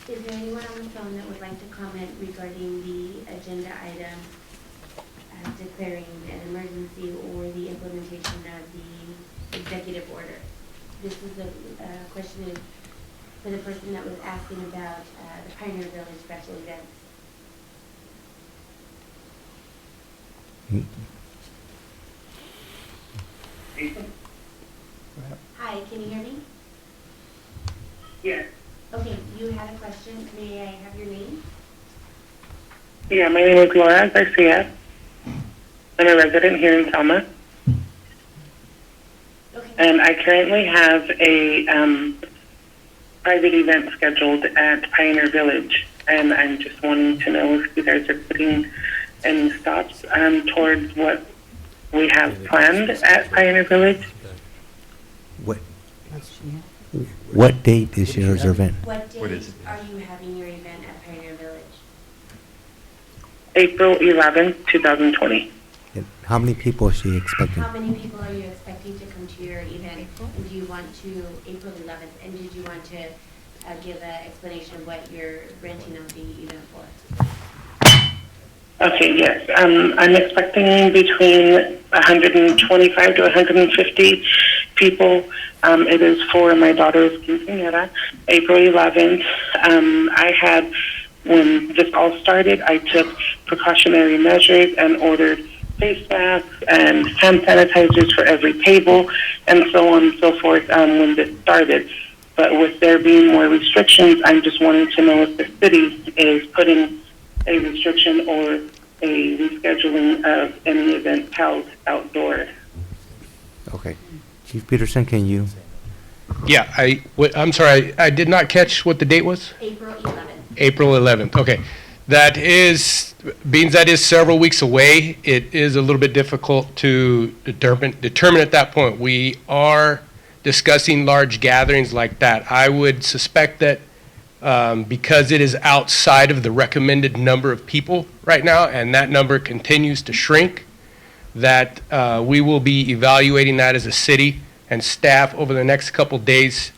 there anyone on the phone that would like to comment regarding the agenda item declaring an emergency or the implementation of the executive order. This is a question is for the person that was asking about the Pioneer Village special events. Hi, can you hear me? Yes. Okay, you had a question. May I have your name? Yeah, my name is Laura Garcia. I'm a resident here in Selma. Okay. And I currently have a private event scheduled at Pioneer Village. And I'm just wanting to know if you guys are putting any stops towards what we have planned at Pioneer Village. What date is your event? What date are you having your event at Pioneer Village? April 11th, 2020. And how many people is she expecting? How many people are you expecting to come to your event? And do you want to, April 11th, and did you want to give an explanation of what you're renting out the event for? Okay, yes. I'm expecting between 125 to 150 people. It is for my daughter's quinceañera, April 11th. When this all started, I took precautionary measures and ordered face masks and hand sanitizers for every table and so on and so forth when this started. But with there being more restrictions, I'm just wanting to know if the city is putting a restriction or a rescheduling of any events held outdoors. Okay. Chief Peterson, can you? Yeah, I'm sorry, I did not catch what the date was? April 11th. April 11th, okay. That is several weeks away, it is a little bit difficult to determine at that point. We are discussing large gatherings like that. I would suspect that because it is outside of the recommended number of people right now, and that number continues to shrink, that we will be evaluating that as a city and staff over the next couple days,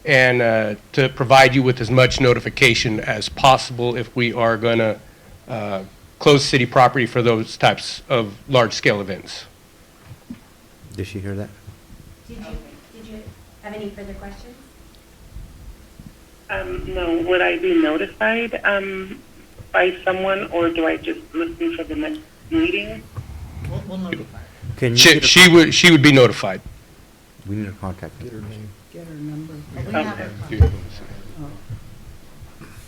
and to provide you with as much notification as possible if we are going to close city property for those types of large-scale events. Did she hear that? Did you have any further questions? No, would I be notified by someone, or do I just listen for the next meeting? We'll notify. Can you She would be notified. We need to contact her. Get her number.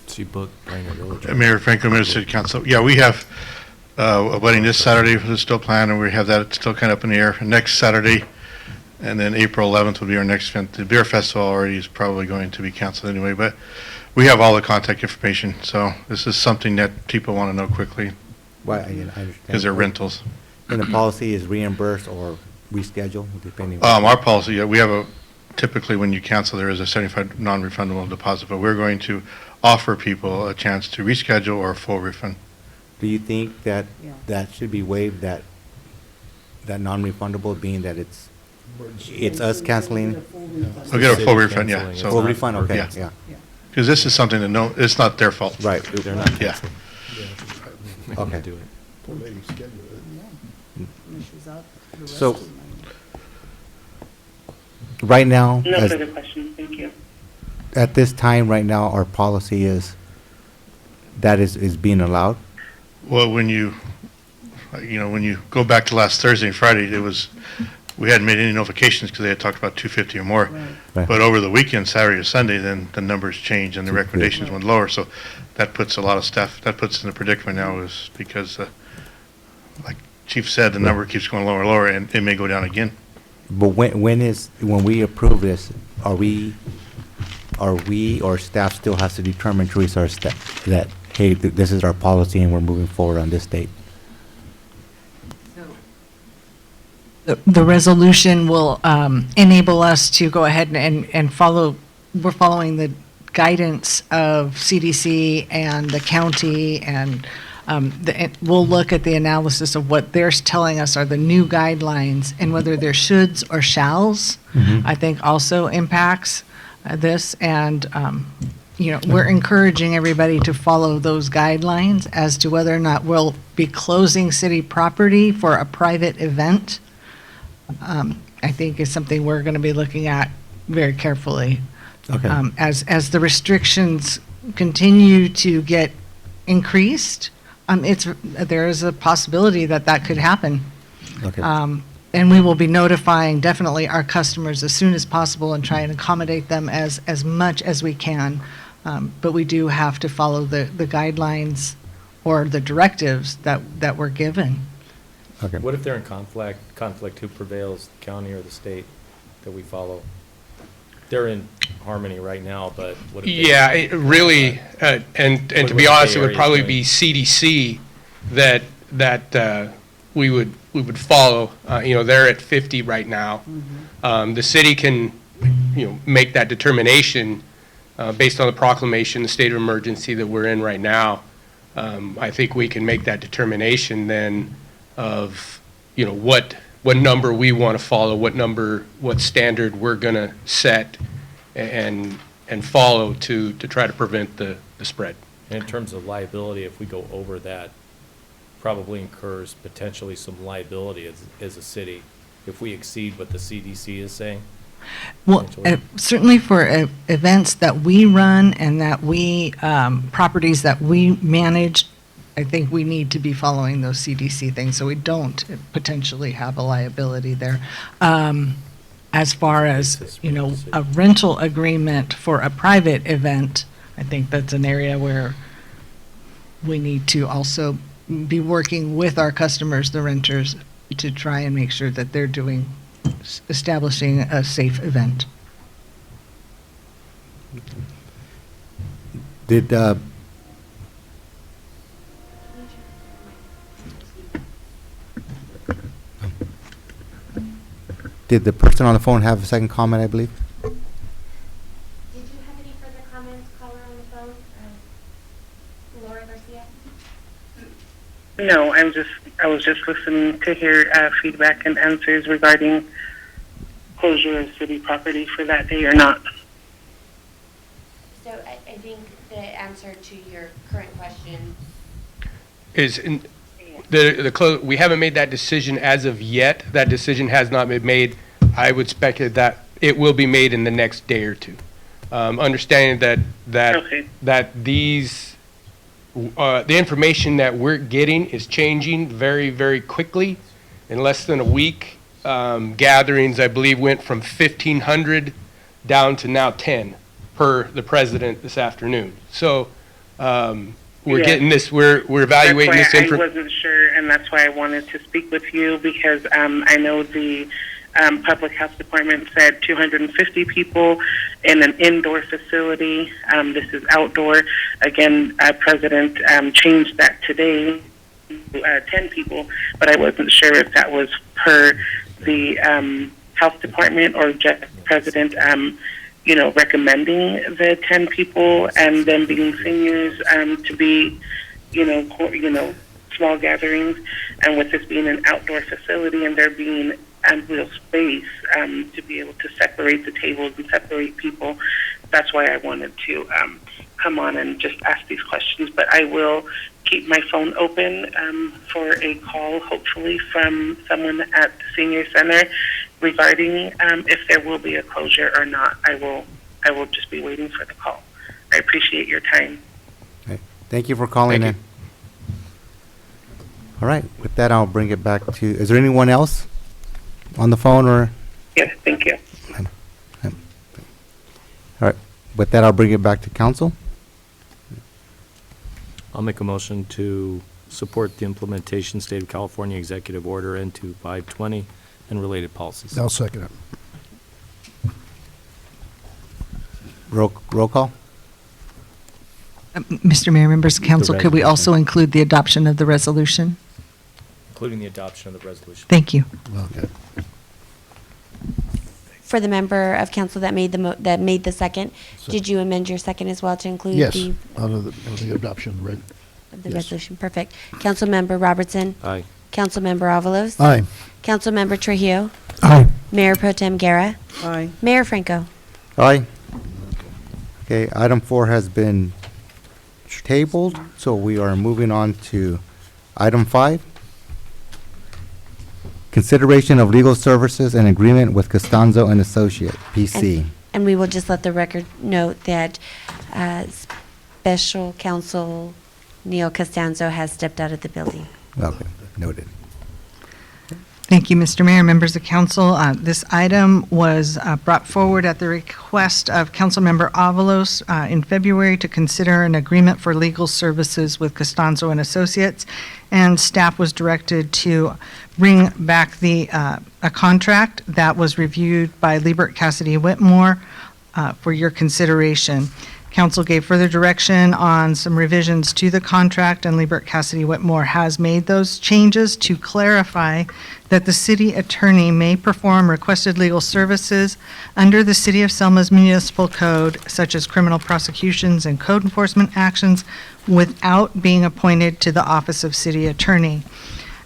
She booked Pioneer Village. Mayor Franco, Mayor City Council. Yeah, we have a wedding this Saturday that's still planned, and we have that still kind of up in the air. Next Saturday, and then April 11th will be our next event. The beer festival already is probably going to be canceled anyway, but we have all the contact information. So this is something that people want to know quickly Why, I understand. because they're rentals. And the policy is reimburse or reschedule, depending. Our policy, we have typically when you cancel, there is a 75 non-refundable deposit, but we're going to offer people a chance to reschedule or a full refund. Do you think that that should be waived, that non-refundable, being that it's us canceling? We'll get a full refund, yeah. So Full refund, okay, yeah. yeah. Because this is something that it's not their fault. Right. They're not Yeah. Okay. do it. Poor lady scheduled it. She's out the rest So- of the night. Right now, No as- further questions, thank you. at this time, right now, our policy is, that is being allowed? Well, when you go back to last Thursday and Friday, we hadn't made any notifications because they had talked about 250 or more. Right. But over the weekend, Saturday or Sunday, then the numbers changed and the recommendations went lower. So that puts a lot of staff, that puts us in a predicament now, is because, like Chief said, the number keeps going lower and lower, and it may go down again. But when we approve this, are we or staff still has to determine, Teresa, our staff, that, hey, this is our policy and we're moving forward on this date? The resolution will enable us to go ahead and follow, we're following the guidance of CDC and the county, and we'll look at the analysis of what they're telling us are the new guidelines, and whether they're shoulds or shalls, I think also impacts this, and we're encouraging everybody to follow those guidelines as to whether or not we'll be closing city property for a private event. I think is something we're going to be looking at very carefully. Okay. As the restrictions continue to get increased, there is a possibility that could happen. Okay. And we will be notifying definitely our customers as soon as possible and try and accommodate them as much as we can. But we do have to follow the guidelines or the directives that we're given. Okay. What if they're in conflict, who prevails, the county or the state that we follow? They're in harmony right now, but what if they? Yeah, it really, and to be honest, it would probably be CDC that we would follow. They're at 50 right now. The city can, make that determination based on the proclamation, the state of emergency that we're in right now. I think we can make that determination then of, what number we want to follow, what standard we're going to set and follow to try to prevent the spread. And in terms of liability, if we go over that, probably incurs potentially some liability as a city if we exceed what the CDC is saying? Well, certainly for events that we run and that properties that we manage, I think we need to be following those CDC things so we don't potentially have a liability there. As far as, a rental agreement for a private event, I think that's an area where we need to also be working with our customers, the renters, to try and make sure that they're establishing a safe event. Did the person on the phone have a second comment, I believe? Did you have any further comments, caller on the phone? Laura Garcia? No, I was just listening to hear feedback and answers regarding closure of city property for that day or not. So I think the answer to your current question Is we haven't made that decision as of yet. That decision has not been made. I would speculate that it will be made in the next day or two. Understanding that these the information that we're getting is changing very, very quickly. In less than a week, gatherings, I believe, went from 1,500 down to now 10 per the president this afternoon. So we're getting this, we're evaluating this information. I wasn't sure, and that's why I wanted to speak with you, because I know the Public Health Department said 250 people in an indoor facility. This is outdoor. Again, President changed that today to 10 people, but I wasn't sure if that was per the Health Department or just President recommending the 10 people and them being seniors to be, small gatherings. And with this being an outdoor facility and there being ample space to be able to separate the tables and separate people, that's why I wanted to come on and just ask these questions. But I will keep my phone open for a call, hopefully from someone at the Senior Center regarding if there will be a closure or not. I will just be waiting for the call. I appreciate your time. Okay. Thank you for calling in. All right. With that, I'll bring it back to, is there anyone else on the phone or? Yes, thank you. All right. With that, I'll bring it back to council. I'll make a motion to support the implementation State of California Executive Order N2520 and related policies. I'll second it. Roll call? Mr. Mayor, members of council, could we also include the adoption of the resolution? Including the adoption of the resolution. Thank you. Okay. For the member of council that made the second, did you amend your second as well to include Yes, the the adoption, right? of the resolution? Perfect. Councilmember Robertson. Aye. Councilmember Avalos. Aye. Councilmember Trujillo. Aye. Mayor Pro Tem Guerra. Aye. Mayor Franco. Aye. Okay, item 4 has been tabled, so we are moving on to item 5. Consideration of legal services and agreement with Costanzo and Associate, PC. And we will just let the record note that Special Counsel Neil Costanzo has stepped out of the building. Okay, noted. Thank you, Mr. Mayor, members of council. This item was brought forward at the request of Councilmember Avalos in February to consider an agreement for legal services with Costanzo and Associates, and staff was directed to bring back a contract that was reviewed by Liebert Cassidy Whitmore for your consideration. Council gave further direction on some revisions to the contract, and Liebert Cassidy Whitmore has made those changes to clarify that the city attorney may perform requested legal services under the City of Selma's municipal code, such as criminal prosecutions and code enforcement actions, without being appointed to the office of city attorney.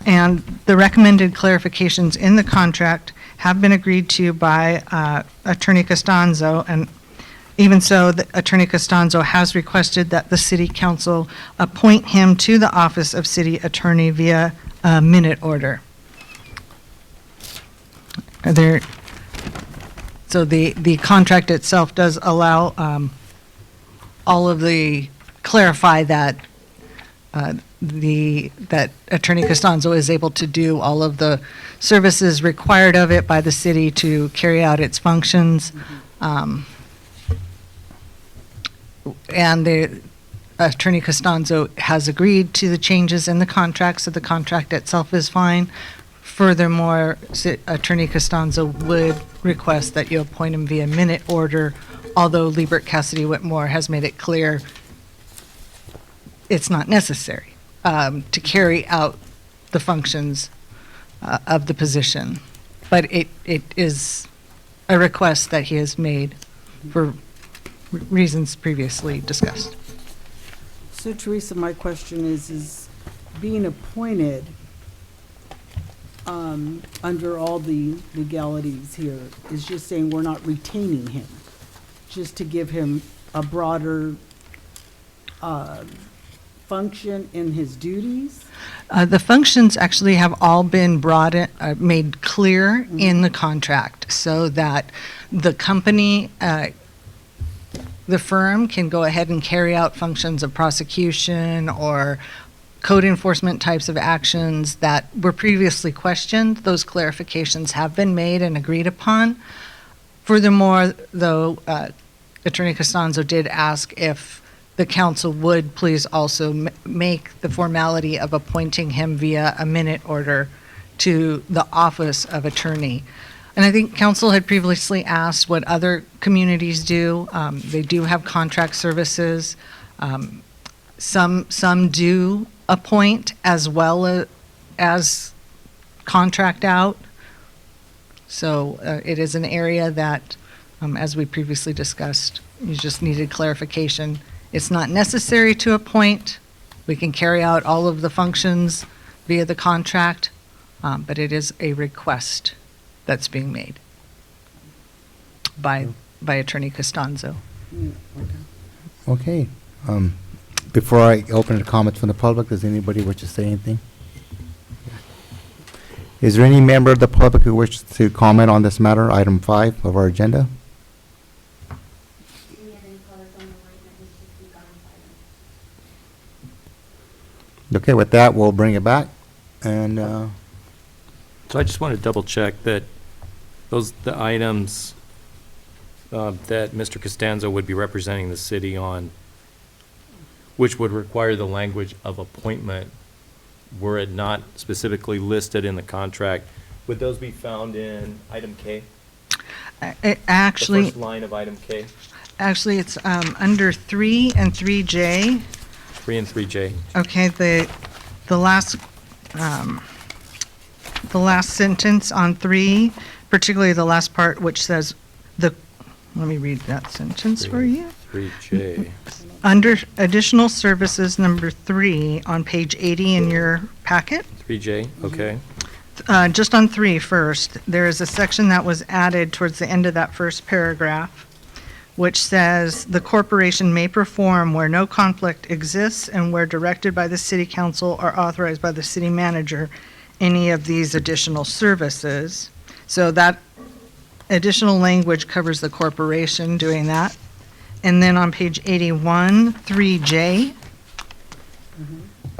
And the recommended clarifications in the contract have been agreed to by Attorney Costanzo, and even so, the Attorney Costanzo has requested that the City Council appoint him to the office of City Attorney via a minute order. So the contract itself does allow all of clarify that that Attorney Costanzo is able to do all of the services required of it by the city to carry out its functions. And the Attorney Costanzo has agreed to the changes in the contract, so the contract itself is fine. Furthermore, Attorney Costanzo would request that you appoint him via minute order, although Liebert Cassidy Whitmore has made it clear it's not necessary to carry out the functions of the position. But it is a request that he has made for reasons previously discussed. So Teresa, my question is being appointed under all the legalities here is just saying we're not retaining him, just to give him a broader function in his duties? The functions actually have all been made clear in the contract, so that the company, the firm can go ahead and carry out functions of prosecution or code enforcement types of actions that were previously questioned. Those clarifications have been made and agreed upon. Furthermore, though, Attorney Costanzo did ask if the council would please also make the formality of appointing him via a minute order to the office of attorney. And I think council had previously asked what other communities do. They do have contract services. Some do appoint as well as contract out. So it is an area that, as we previously discussed, you just needed clarification. It's not necessary to appoint. We can carry out all of the functions via the contract, but it is a request that's being made by Attorney Costanzo. Okay. Before I open the comments from the public, does anybody wish to say anything? Is there any member of the public who wishes to comment on this matter, item 5 of our agenda? Okay, with that, we'll bring it back. And So I just want to double check that the items that Mr. Costanzo would be representing the city on, which would require the language of appointment, were it not specifically listed in the contract, would those be found in item K? Actually, The first line of item K? Actually, it's under 3 and 3J. 3 and 3J. Okay, the last sentence on 3, particularly the last part which says let me read that sentence for you. 3J. Under additional services, number 3 on page 80 in your packet. 3J, okay. Just on 3 first, there is a section that was added towards the end of that first paragraph, which says the corporation may perform where no conflict exists and where directed by the city council or authorized by the city manager any of these additional services. So that additional language covers the corporation doing that. And then on page 81, 3J,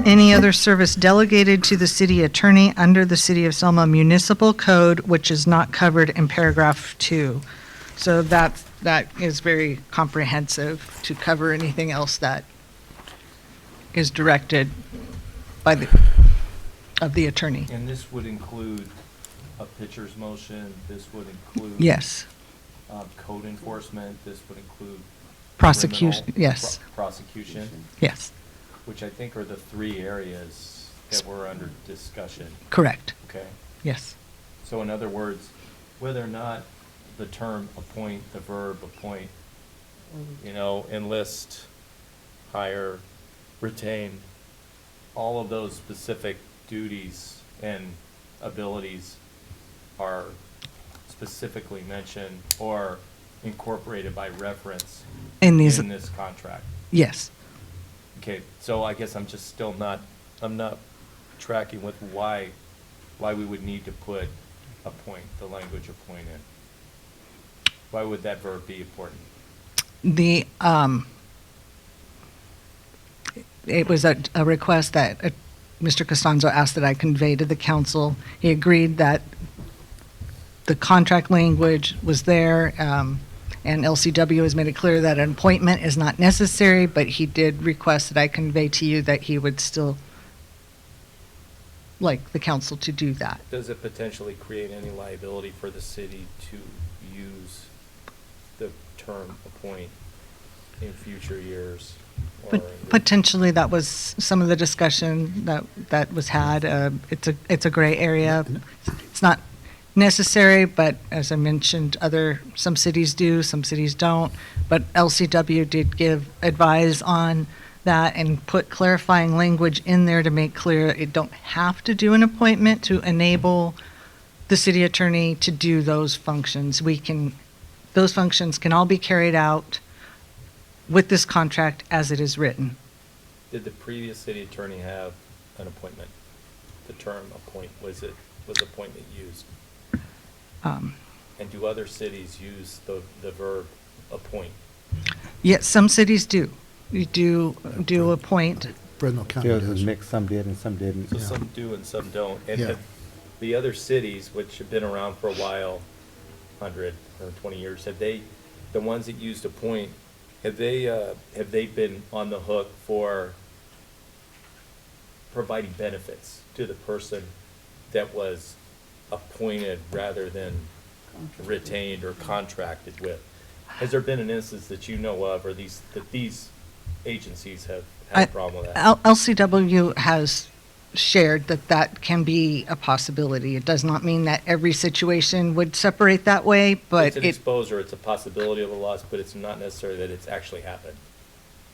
any other service delegated to the city attorney under the City of Selma Municipal Code, which is not covered in paragraph 2. So that is very comprehensive to cover anything else that is directed by the attorney. And this would include a pitcher's motion, this would include. Yes. Code enforcement, this would include. Prosecution, criminal yes. Prosecution. Yes. Which I think are the 3 areas that were under discussion. Correct. Okay? Yes. So in other words, whether or not the term appoint, the verb appoint, enlist, hire, retain, all of those specific duties and abilities are specifically mentioned or incorporated by reference in this contract. Yes. Okay, so I guess I'm just still I'm not tracking with why we would need to put appoint, the language appoint in. Why would that verb be important? It was a request that Mr. Costanzo asked that I convey to the council. He agreed that the contract language was there, and LCW has made it clear that an appointment is not necessary, but he did request that I convey to you that he would still like the council to do that. Does it potentially create any liability for the city to use the term appoint in future years? But potentially, that was some of the discussion that was had. It's a gray area. It's not necessary, but as I mentioned, some cities do, some cities don't. But LCW did give advice on that and put clarifying language in there to make clear it don't have to do an appointment to enable the city attorney to do those functions. Those functions can all be carried out with this contract as it is written. Did the previous city attorney have an appointment? The term appoint, was appointment used? And do other cities use the verb appoint? Yes, some cities do. You do appoint. Fresno County There was does. a mix, some did and some didn't. So some do and some don't. And Yeah. have the other cities, which have been around for a while, 100 or 20 years, the ones that used appoint, have they been on the hook for providing benefits to the person that was appointed rather than retained or contracted with? Has there been an instance that you know of, or that these agencies have had a problem with that? LCW has shared that can be a possibility. It does not mean that every situation would separate that way, but It's an exposure, it's a possibility of a loss, but it's not necessary that it's actually happened.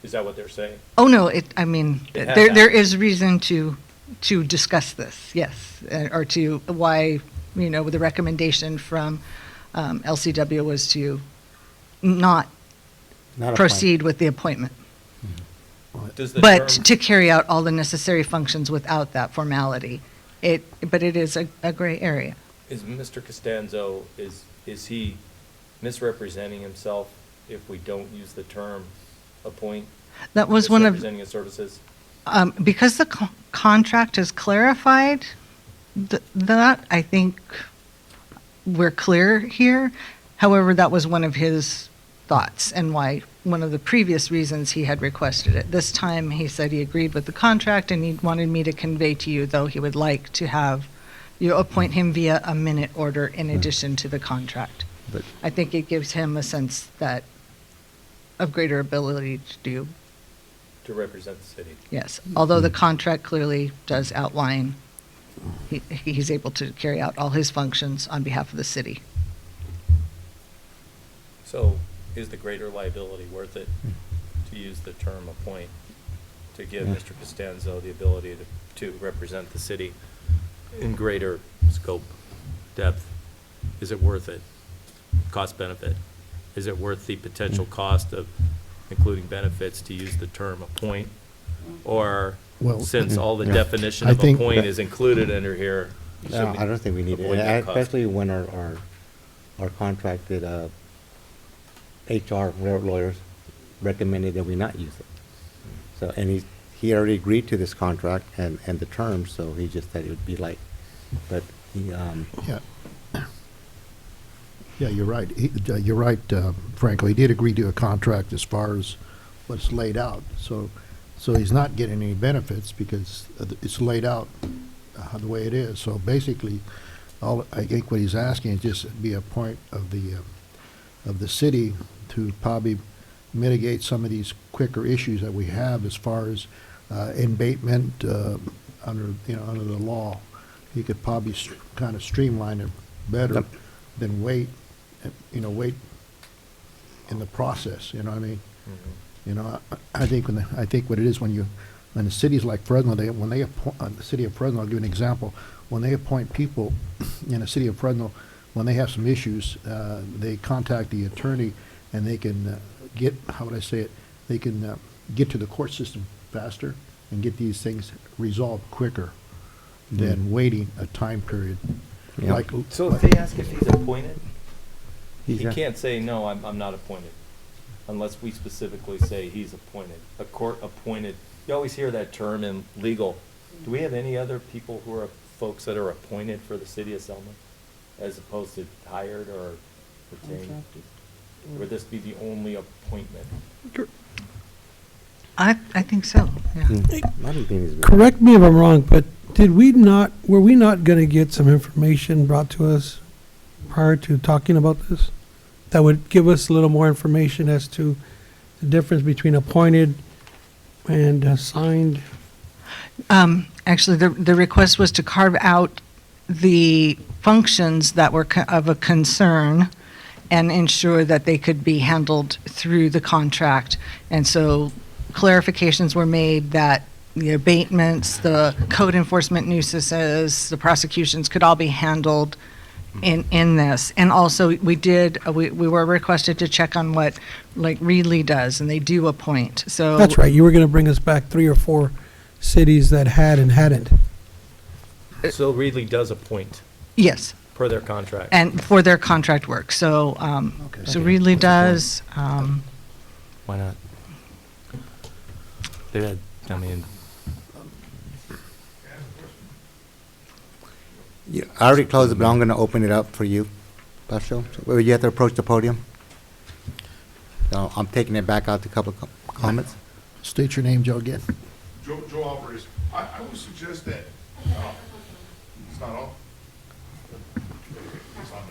Is that what they're saying? oh no, It has there happened. is reason to discuss this, yes, or to why, the recommendation from LCW was to not Not proceed with the appointment. Does the But term- to carry out all the necessary functions without that formality. But it is a gray area. Is Mr. Costanzo, is he misrepresenting himself if we don't use the term appoint? That was one of, Misrepresenting his services? because the contract is clarified, that I think we're clear here. However, that was one of his thoughts and why, one of the previous reasons he had requested it. This time, he said he agreed with the contract and he wanted me to convey to you, though he would like to have you appoint him via a minute order in addition to the contract. But I think it gives him a sense of greater ability to do, To represent the city? yes. Although the contract clearly does outline he's able to carry out all his functions on behalf of the city. So is the greater liability worth it to use the term appoint, to give Yeah. Mr. Costanzo the ability to represent the city in greater scope, depth? Is it worth it? Cost benefit? is it worth the potential cost of including benefits to use the term appoint? Or Well, since all the yeah. definition I of think appoint that- is included under here? No, shouldn't I don't think we need it, appoint that cost? especially when our contracted, HR lawyers recommended that we not use it. So, and he already agreed to this contract and the terms, so he just said it would be light. But he, Yeah. Yeah, you're right. You're right, Franco. He did agree to a contract as far as what's laid out. So he's not getting any benefits because it's laid out the way it is. So basically, I think what he's asking is just be a point of the city to probably mitigate some of these quicker issues that we have as far as abatement under the law. He could probably kind of streamline it better than wait in the process. You know what I mean? You know, I think what it is when the cities like Fresno, when they appoint the city of Fresno, I'll give you an example. When they appoint people in the city of Fresno, when they have some issues, they contact the attorney, and they can they can get to the court system faster and get these things resolved quicker than waiting a time period. Yeah. So if they ask if he's appointed, he He's a- can't say, no, I'm not appointed, unless we specifically say he's appointed. A court appointed, you always hear that term in legal. Do we have any other people who are folks that are appointed for the city of Selma, as opposed to hired or retained? Would this be the only appointment? I think so, yeah. I don't think he's- Correct me if I'm wrong, but were we not going to get some information brought to us prior to talking about this? That would give us a little more information as to the difference between appointed and assigned? Actually, the request was to carve out the functions that were of a concern and ensure that they could be handled through the contract. And so clarifications were made that the abatements, the code enforcement nuisances, the prosecutions could all be handled in this. And also, we were requested to check on what, like, Reedley does, and they do appoint, so. That's right, you were going to bring us back 3 or 4 cities that had and hadn't. So Reedley does appoint Yes, per their contract? and for their contract work, so, so Reedley does, Why not? They had, I mean, Yeah, I already closed it, but I'm going to open it up for you, Pastor. So you have to approach the podium. So I'm taking it back out to a couple of comments. State your name, Joe, again. Joe Alvarez, I would suggest that, it's not all? It's on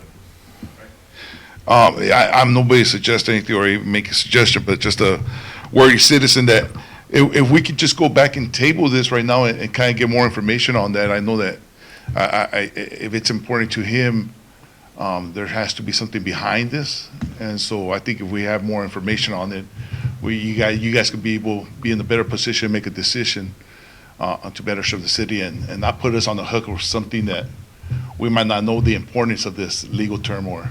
there, right? I'm nobody to suggest anything or even make a suggestion, but just a worthy citizen that if we could just go back and table this right now and kind of get more information on that, I know that if it's important to him, there has to be something behind this. And so I think if we have more information on it, you guys could be in a better position to make a decision to better serve the city and not put us on the hook for something that we might not know the importance of this legal term or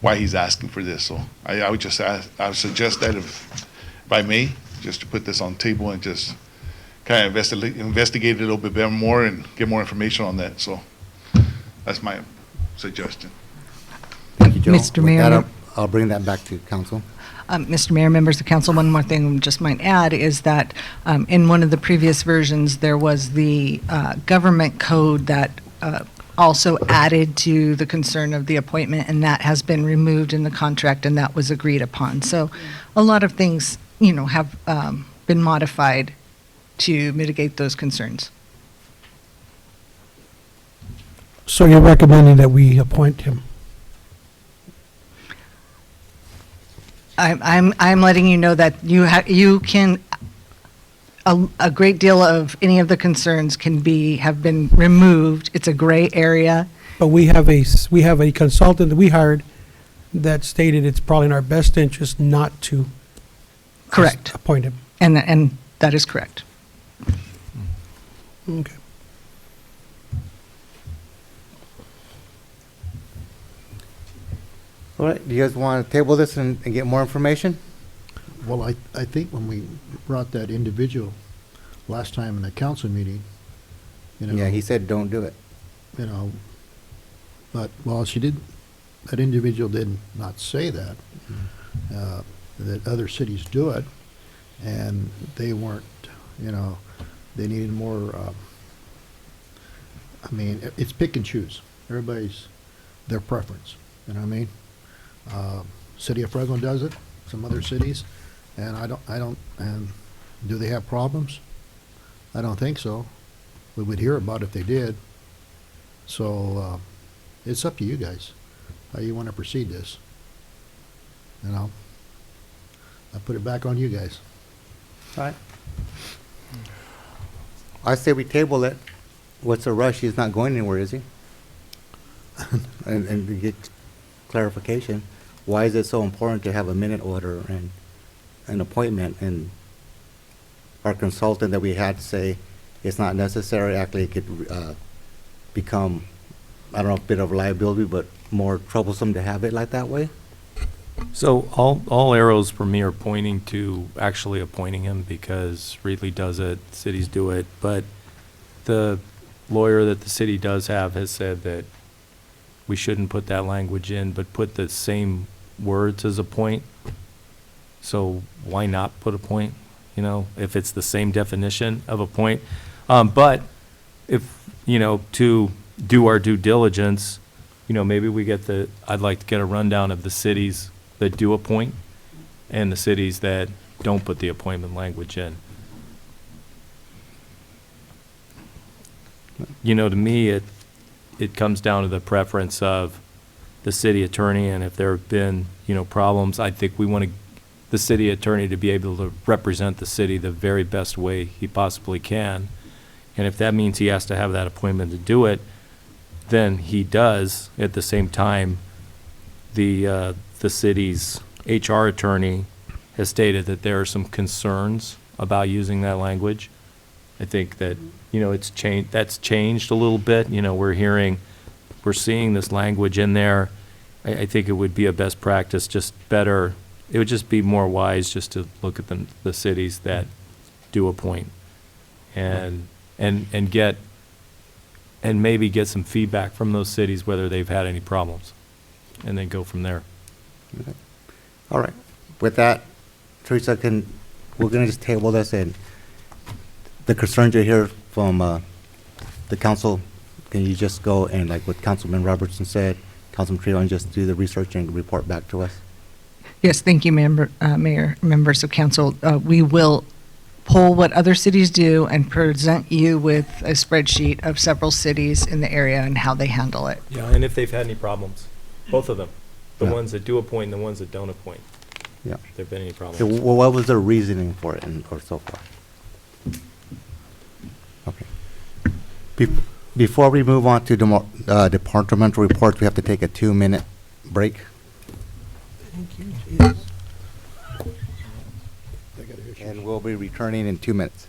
why he's asking for this. So I would just I would suggest that if I may, just to put this on the table and just kind of investigate it a little bit better more and get more information on that. So that's my suggestion. Thank you, Joe. Mr. With Mayor, that, I'll bring that back to council. Mr. Mayor, members of council, one more thing I just might add is that in one of the previous versions, there was the government code that also added to the concern of the appointment, and that has been removed in the contract, and that was agreed upon. So a lot of things, have been modified to mitigate those concerns. So you're recommending that we appoint him? I'm letting you know that you can, a great deal of any of the concerns have been removed. It's a gray area. But we have a consultant that we hired that stated it's probably in our best interest not to Correct. appoint him. And that is correct. Okay. All right, do you guys want to table this and get more information? Well, I think when we brought that individual last time in the council meeting, you know. Yeah, he said don't do it. You know, but, well, that individual did not say that, that other cities do it, and they weren't, you know, they needed more, I mean, it's pick and choose. Everybody's their preference, you know what I mean? City of Fresno does it, some other cities, and and do they have problems? I don't think so. We would hear about it if they did. So, it's up to you guys, how you want to proceed this. You know? I put it back on you guys. All right. I say we table it. What's the rush? He's not going anywhere, is he? And to get clarification, why is it so important to have a minute order and an appointment? And our consultant that we had to say it's not necessary, actually it could become, I don't know, a bit of liability, but more troublesome to have it like that way? So all arrows for me are pointing to actually appointing him, because Reedley does it, cities do it, but the lawyer that the city does have has said that we shouldn't put that language in, but put the same words as appoint. So why not put appoint, you know, if it's the same definition of appoint? But if, you know, to do our due diligence, you know, maybe we get I'd like to get a rundown of the cities that do appoint and the cities that don't put the appointment language in. You know, to me, it comes down to the preference of the city attorney, and if there have been, you know, problems, I think we want the city attorney to be able to represent the city the very best way he possibly can. And if that means he has to have that appointment to do it, then he does. At the same time, the city's HR attorney has stated that there are some concerns about using that language. I think that, you know, that's changed a little bit. You know, we're seeing this language in there. I think it would be a best practice, just better. It would just be more wise just to look at the cities that do appoint and maybe get some feedback from those cities whether they've had any problems, and then go from there. Okay. All right. With that, Teresa, we're going to just table this, and the concerns you hear from the council, can you just go and, like what Councilman Robertson said, Councilman Trio, and just do the research and report back to us? Yes, thank you, Mayor, members of council. We will pull what other cities do and present you with a spreadsheet of several cities in the area and how they handle it. Yeah, and if they've had any problems, both of them, the Yeah. ones that do appoint and the ones that don't appoint. Yeah. If there've been any problems. Okay, well, what was the reasoning for it, or so far? Okay. Before we move on to departmental reports, we have to take a 2-minute break. Thank you, Jesus. And we'll be returning in 2 minutes.